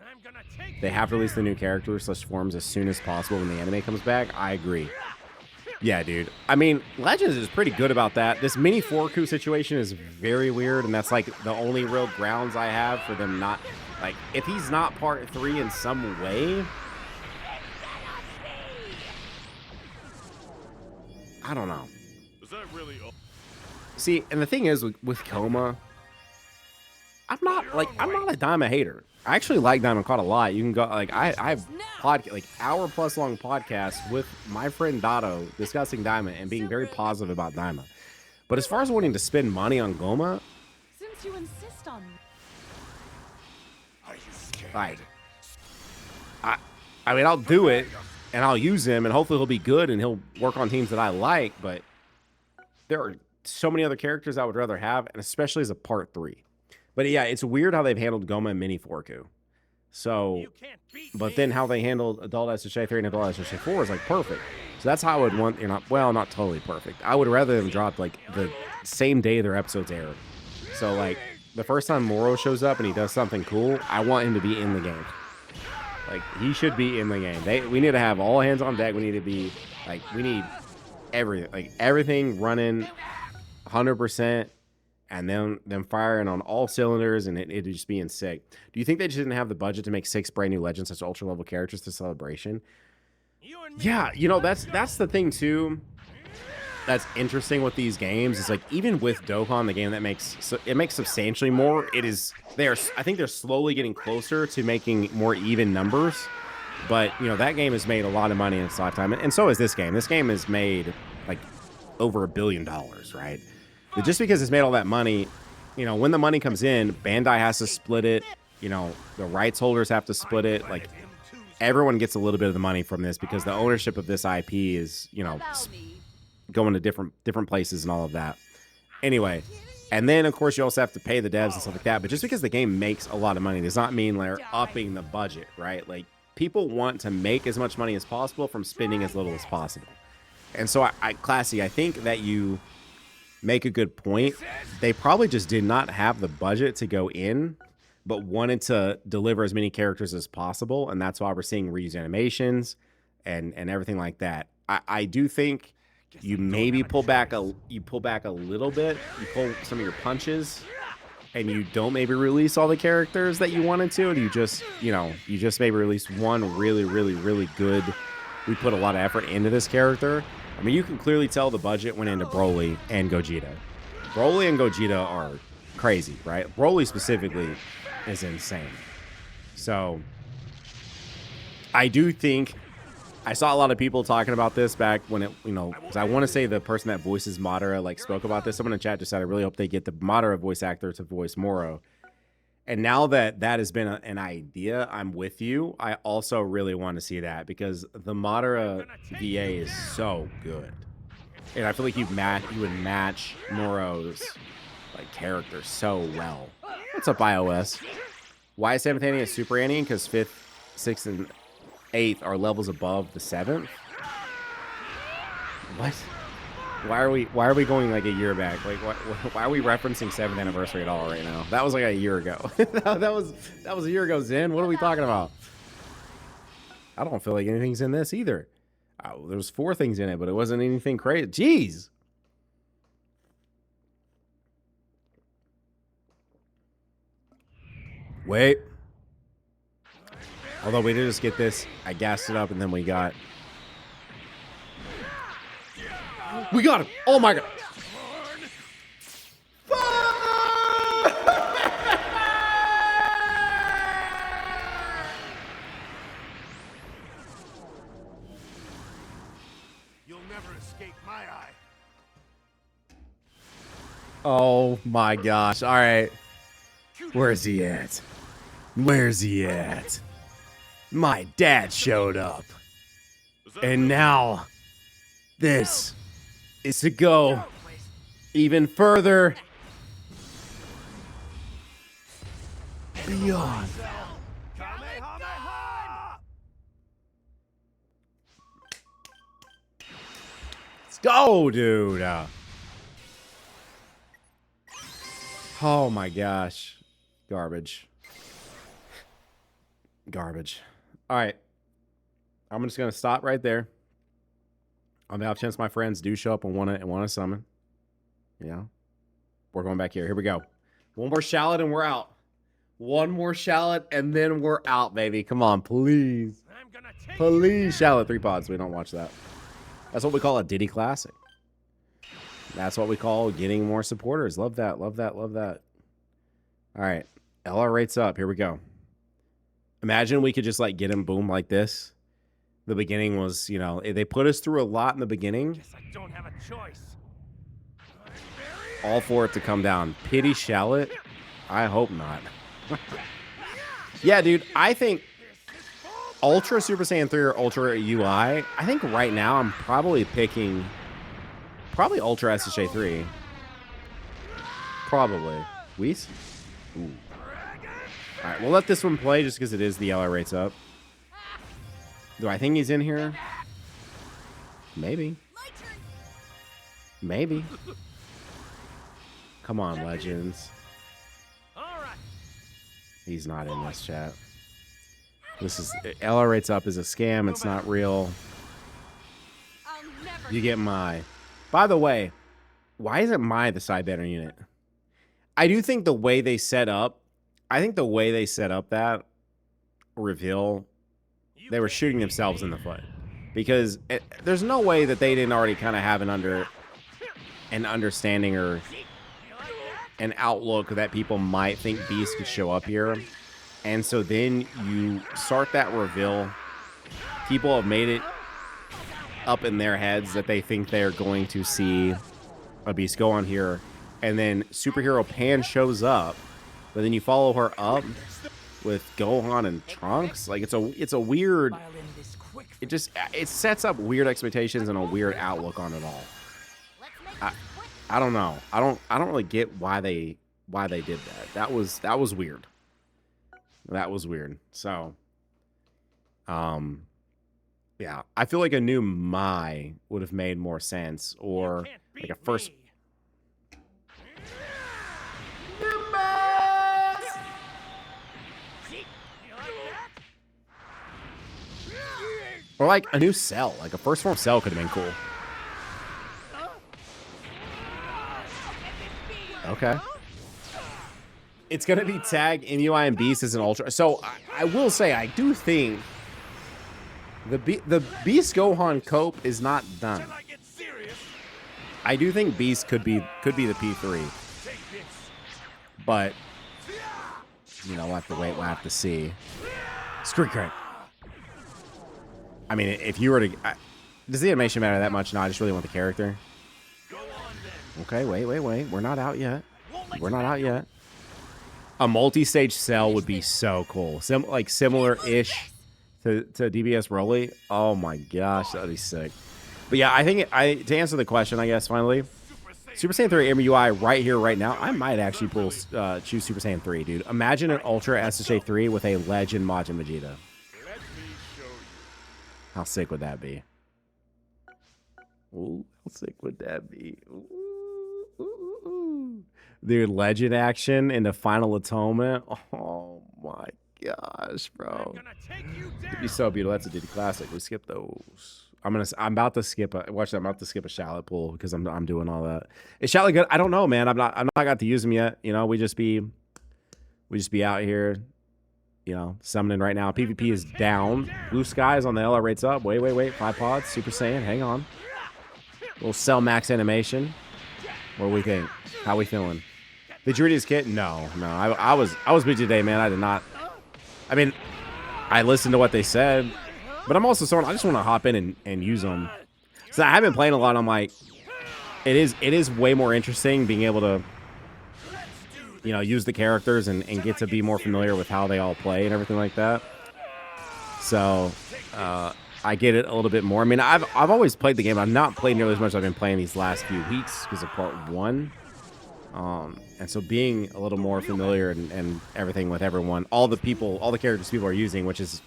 I'm gonna take They have to release the new characters / forms as soon as possible when the anime comes back. I agree. Yeah, dude. I mean, Legends is pretty good about that. This mini Forku situation is very weird, and that's like the only real grounds I have for them not, like, if he's not part 3 in some way, I don't know. Is that really? See, and the thing is with Coma, I'm not a Daima hater. I actually like Daima quite a lot. You can go like I have hour-plus long podcasts with my friend Dotto discussing Daima and being very positive about Daima. But as far as wanting to spend money on Goma, Since you insist on Are you scared? I mean, I'll do it and I'll use him and hopefully he'll be good and he'll work on teams that I like. But there are so many other characters I would rather have, and especially as a part 3. But yeah, it's weird how they've handled Goma and Mini Forku. So, but then how they handled Adult SSJ 3 and Adult SSJ 4 is like perfect. So that's how I would want, not totally perfect. I would rather them drop like the same day their episodes air. So like the first time Moro shows up and he does something cool, I want him to be in the game. Like he should be in the game. We need to have all hands on deck. We need to be like, we need everything running 100%. And then them firing on all cylinders, and it just being sick. Do you think they just didn't have the budget to make 6 brand new Legends such ultra level characters to Celebration? Yeah, that's the thing too. That's interesting with these games. Is like even with Dokkan, the game that makes substantially more. I think they're slowly getting closer to making more even numbers. But that game has made a lot of money in its lifetime, and so is this game. This game has made like over $1 billion, right? But just because it's made all that money, when the money comes in, Bandai has to split it. The rights holders have to split it. Like, everyone gets a little bit of the money from this because the ownership of this IP is, going to different places and all of that. Anyway, and then of course you also have to pay the devs and stuff like that. But just because the game makes a lot of money does not mean they're upping the budget, right? Like, people want to make as much money as possible from spending as little as possible. And so Classy, I think that you make a good point. They probably just did not have the budget to go in, but wanted to deliver as many characters as possible, and that's why we're seeing reused animations and everything like that. I do think you maybe pull back a little bit. You pull some of your punches, and you don't maybe release all the characters that you wanted to, and you just maybe release one really good. We put a lot of effort into this character. I mean, you can clearly tell the budget went into Broly and Gogeta. Broly and Gogeta are crazy, right? Broly specifically is insane. So I do think I saw a lot of people talking about this back when it, because I want to say the person that voices Madara like spoke about this. Someone in chat just said, I really hope they get the Madara voice actor to voice Moro. And now that that has been an idea, I'm with you. I also really want to see that because the Madara VA is so good. And I feel like you would match Moro's like character so well. What's up, iOS? Why is 7th Annie a Super Annie? Because 5th, 6th, and 8th are levels above the 7th. What? Why are we going like a year back? Like why are we referencing 7th anniversary at all right now? That was like a year ago. that was a year ago, Zen. What are we talking about? I don't feel like anything's in this either. There's 4 things in it, but it wasn't anything crazy. Jeez. Wait. Although we did just get this, I gassed it up, and then we got him! Oh my god! You'll never escape my eye. Oh my gosh. Alright. Where's he at? Where's he at? My dad showed up. And now this is to go even further beyond. Let's go, dude. Oh my gosh. Garbage. Garbage. All right. I'm just going to stop right there. On the off chance my friends do show up and want to summon. Yeah. We're going back here. Here we go. One more shallot and we're out. One more shallot and then we're out, baby. Come on, please. Please, shallot 3 pods. We don't watch that. That's what we call a Diddy Classic. That's what we call getting more supporters. Love that. Love that. Love that. All right. LR rates up. Here we go. Imagine we could just like get him boom like this. The beginning was, they put us through a lot in the beginning. Guess I don't have a choice. All for it to come down. Pity shallot? I hope not. Yeah, dude, I think Ultra Super Saiyan 3 or Ultra UI, I think right now I'm probably picking Ultra SSJ 3. Probably. Whis? Ooh. Alright, we'll let this one play just because it is the LR rates up. Do I think he's in here? Maybe. Maybe. Come on, Legends. He's not in this chat. This is LR rates up is a scam. It's not real. You get Mai. By the way, why isn't Mai the side banner unit? I do think the way they set up, that reveal, they were shooting themselves in the foot. Because there's no way that they didn't already kind of have an understanding or an outlook that people might think Beast could show up here. And so then you start that reveal. People have made it up in their heads that they think they're going to see a Beast go on here. And then Superhero Pan shows up. But then you follow her up with Gohan and Trunks. Like, it's a weird... It sets up weird expectations and a weird outlook on it all. I don't know. I don't really get why they did that. That was weird. That was weird. So, yeah, I feel like a new Mai would have made more sense, or like a first. Or like a new Cell, like a first form Cell could have been cool. Okay. It's gonna be Tag, MUI, and Beast as an Ultra. So I will say I do think the Beast Gohan Cope is not done. I do think Beast could be the P3, but you know we'll have to wait. We'll have to see. Street crank. I mean, if you were to, does the animation matter that much? No, I just really want the character. Okay, wait. We're not out yet. We're not out yet. A multi-stage Cell would be so cool. Like similar-ish to DBS Broly. Oh my gosh, that'd be sick. But yeah, I think to answer the question, I guess finally, Super Saiyan 3 MUI right here, right now. I might actually choose Super Saiyan 3, dude. Imagine an Ultra SSJ 3 with a Legend Majin Vegeta. How sick would that be? Ooh, how sick would that be? Ooh. Dude, Legend action in the Final Atonement. Oh my gosh, bro. It'd be so beautiful. That's a Diddy classic. We skip those. I'm about to skip watch that. I'm about to skip a Shallot pool because I'm doing all that. Is Shallot good? I don't know, man. I'm not got to use him yet. You know, we just be out here, you know, summoning right now. PvP is down. Blue Skies on the LR rates up. Wait. 5 pods. Super Saiyan. Hang on. Little Cell Max animation. What do we think? How we feeling? Did you read his kit? No. I was busy today, man. I did not. I mean, I listened to what they said, but I'm also someone I just want to hop in and use them. So I haven't played a lot. I'm like, it is way more interesting being able to, you know, use the characters and get to be more familiar with how they all play and everything like that. So I get it a little bit more. I mean, I've always played the game. I've not played nearly as much as I've been playing these last few weeks because of part 1. And so being a little more familiar and everything with everyone, all the characters people are using, which has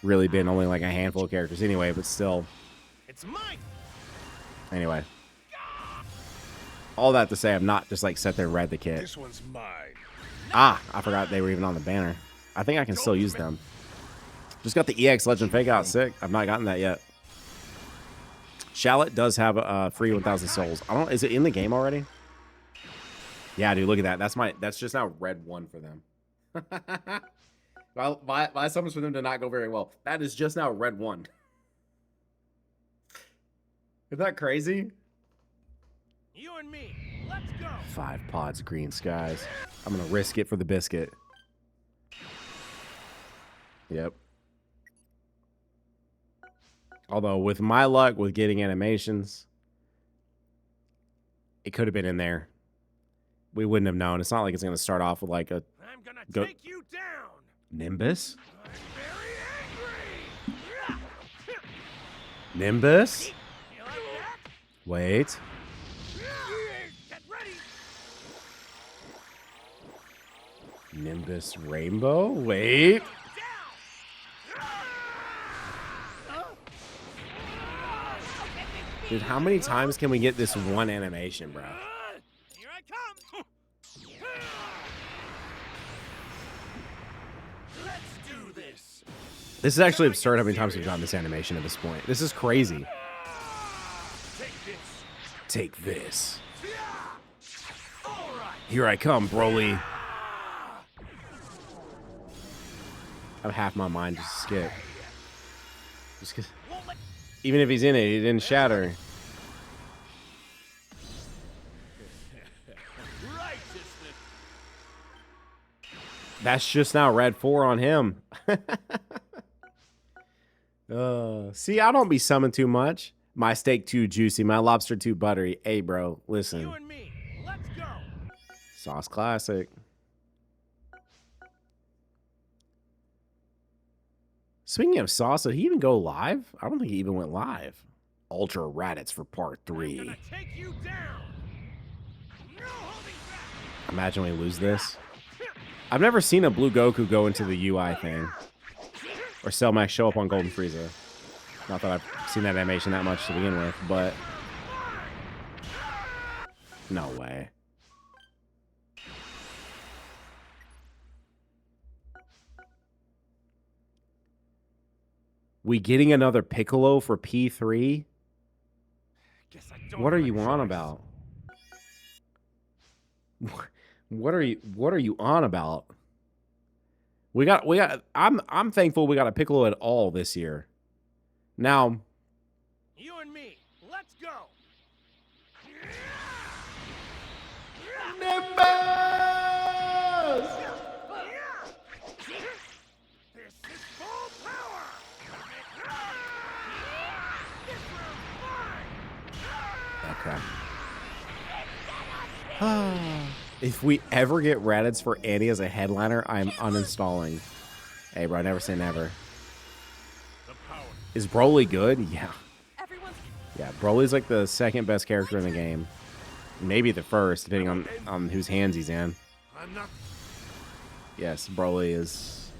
really been only like a handful of characters anyway, but still. It's mine. Anyway. All that to say, I'm not just like sat there and read the kit. This one's mine. Ah, I forgot they were even on the banner. I think I can still use them. Just got the EX Legend Fake Out. Sick. I've not gotten that yet. Shallot does have a free 1,000 souls. Is it in the game already? Yeah, dude, look at that. That's just now red 1 for them. My summons for them did not go very well. That is just now red 1. Isn't that crazy? You and me. Let's go. 5 pods, green skies. I'm gonna risk it for the biscuit. Yep. Although with my luck with getting animations, it could have been in there. We wouldn't have known. It's not like it's gonna start off with like a I'm gonna take you down. Nimbus. I'm very angry. Nimbus. You like that? Wait. Get ready. Nimbus Rainbow. Wait. Dude, how many times can we get this one animation, bro? Here I come. Let's do this. This is actually absurd how many times we've gotten this animation at this point. This is crazy. Take this. Here I come, Broly. I have half my mind just to skip. Just 'cause, even if he's in it, he didn't shatter. That's just now red 4 on him. See, I don't be summoned too much. My steak too juicy, my lobster too buttery. Hey, bro, listen. You and me. Let's go. Sauce classic. Speaking of Sauce, did he even go live? I don't think he even went live. Ultra Raditz for part I'm 3. gonna take you down. No holding back. Imagine we lose this. I've never seen a blue Goku go into the UI thing. Or Cell Max show up on Golden Frieza. Not that I've seen that animation that much to begin with, but... No way. We getting another Piccolo for P3? Guess I don't What are have a you on choice. about? What are you on about? I'm thankful we got a Piccolo at all this year. Now, You and me, let's go. Nimbus! This is full power. Okay. If we ever get Raditz for Annie as a headliner, I'm uninstalling. Hey, bro, never say never. The power. Is Broly good? Yeah. Everyone's Yeah, Broly's like the second best character in the game. Maybe the first, depending on whose hands he's in. I'm not. Yes, Broly is...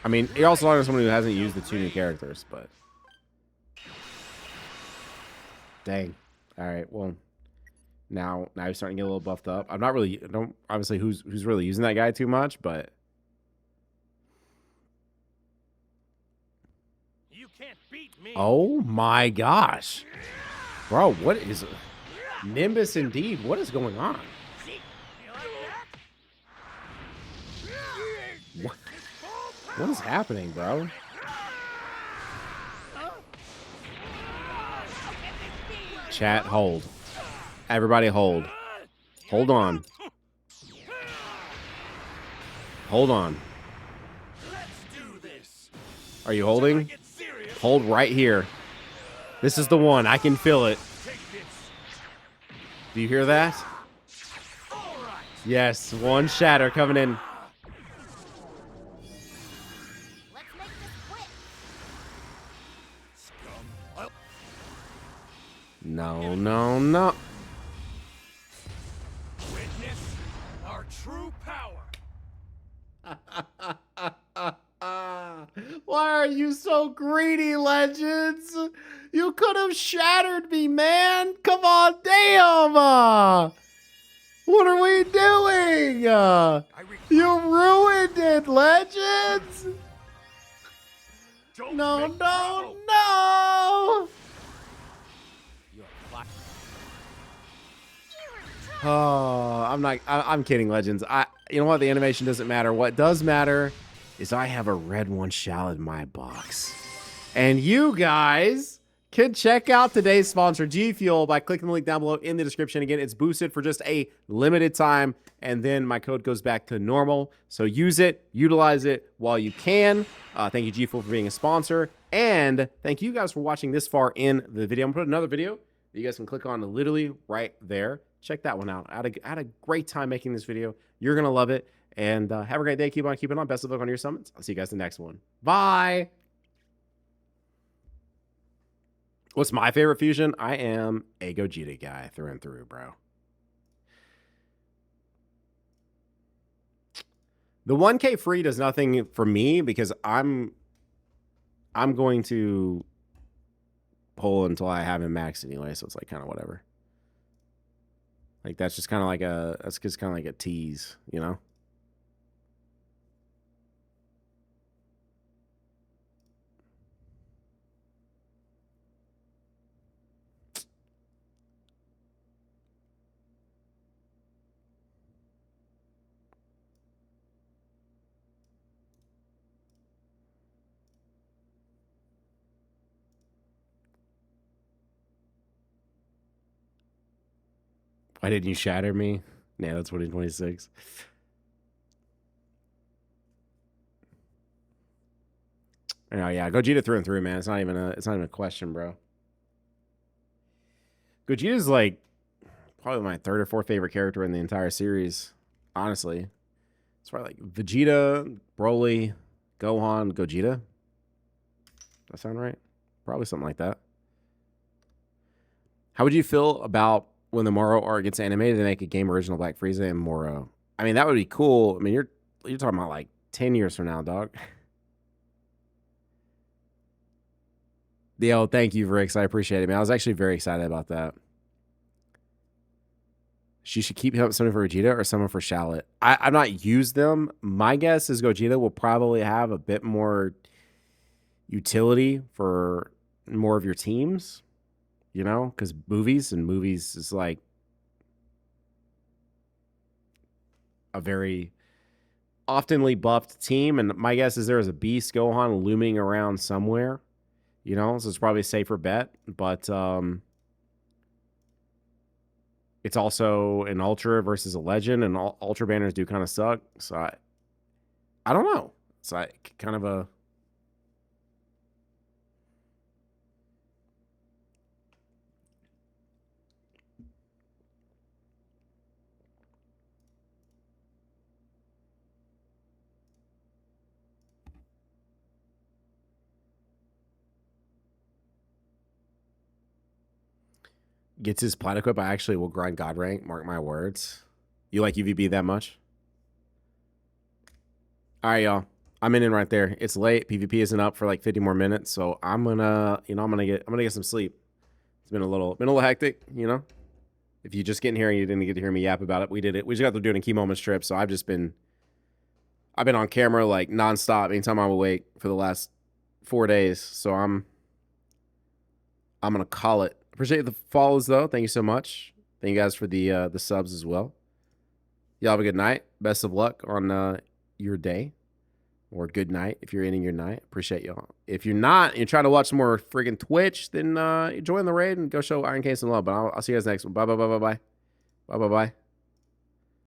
I mean, he also is someone who hasn't used the 2 new characters, but... Dang. Alright, well... Now he's starting to get a little buffed up. I'm not really... obviously, who's really using that guy too much, but... You can't beat me. Oh my gosh. Bro, what is... Nimbus indeed. What is going on? You like that? What, what is happening, bro? Chat, hold. Everybody hold. Hold on. Hold on. Let's do this. Are you holding? Get serious. Hold right here. This is the one. I can feel it. Take this. Do you hear that? All right. Yes, one shatter coming in. Let's make this quick. Scum. I'll No, no, no. witness our true power. Why are you so greedy, Legends? You could have shattered me, man. Come on, damn. What are we doing? You ruined it, Legends. Don't No, make no, trouble. no. You're flat. Oh, I'm kidding, Legends. You know what? The animation doesn't matter. What does matter is I have a red one shell in my box. And you guys can check out today's sponsor, G Fuel, by clicking the link down below in the description. Again, it's boosted for just a limited time, and then my code goes back to normal. So use it, utilize it while you can. Thank you, G Fuel, for being a sponsor. And thank you guys for watching this far in the video. I'm going to put another video that you guys can click on literally right there. Check that one out. I had a great time making this video. You're going to love it. And have a great day. Keep on keeping on. Best of luck on your summons. I'll see you guys in the next one. Bye. What's my favorite fusion? I am a Gogeta guy through and through, bro. The 1K free does nothing for me because I'm going to pull until I have him maxed anyway, so it's like kind of whatever. Like that's just kind of like a tease, you know? Why didn't you shatter me? Yeah, that's 2026. Oh yeah, Gogeta through and through, man. It's not even a question, bro. Gogeta's like probably my third or fourth favorite character in the entire series. Honestly, it's probably like Vegeta, Broly, Gohan, Gogeta. Does that sound right? Probably something like that. How would you feel about when the Moro art gets animated, they make a game original Black Frieza and Moro? I mean, that would be cool. I mean, you're talking about like 10 years from now, dog. Yo, thank you, Rix. I appreciate it, man. I was actually very excited about that. She should keep something for Vegeta or someone for Shallot. I've not used them. My guess is Gogeta will probably have a bit more utility for more of your teams, you know, because movies is like a very oftenly buffed team. And my guess is there is a Beast Gohan looming around somewhere, you know, so it's probably a safer bet. But it's also an Ultra versus a Legend, and Ultra banners do kind of suck. So I don't know. It's like kind of a... Gets his plat equip, I actually will grind God rank. Mark my words. You like UVB that much? All right, y'all. I'm in right there. It's late. PvP isn't up for like 50 more minutes, so I'm gonna get some sleep. It's been a little hectic, you know. If you just get in here and you didn't get to hear me yap about it, we did it. We just got to do it in Key Moments trip, so I've been on camera like nonstop anytime I'm awake for the last 4 days. So I'm gonna call it. Appreciate the follows though. Thank you so much. Thank you guys for the subs as well. Y'all have a good night. Best of luck on your day, or good night if you're ending your night. Appreciate y'all. If you're not, and you're trying to watch some more friggin' Twitch, then join the raid and go show Iron King some love. But I'll see you guys next one. Bye bye bye bye bye bye bye bye.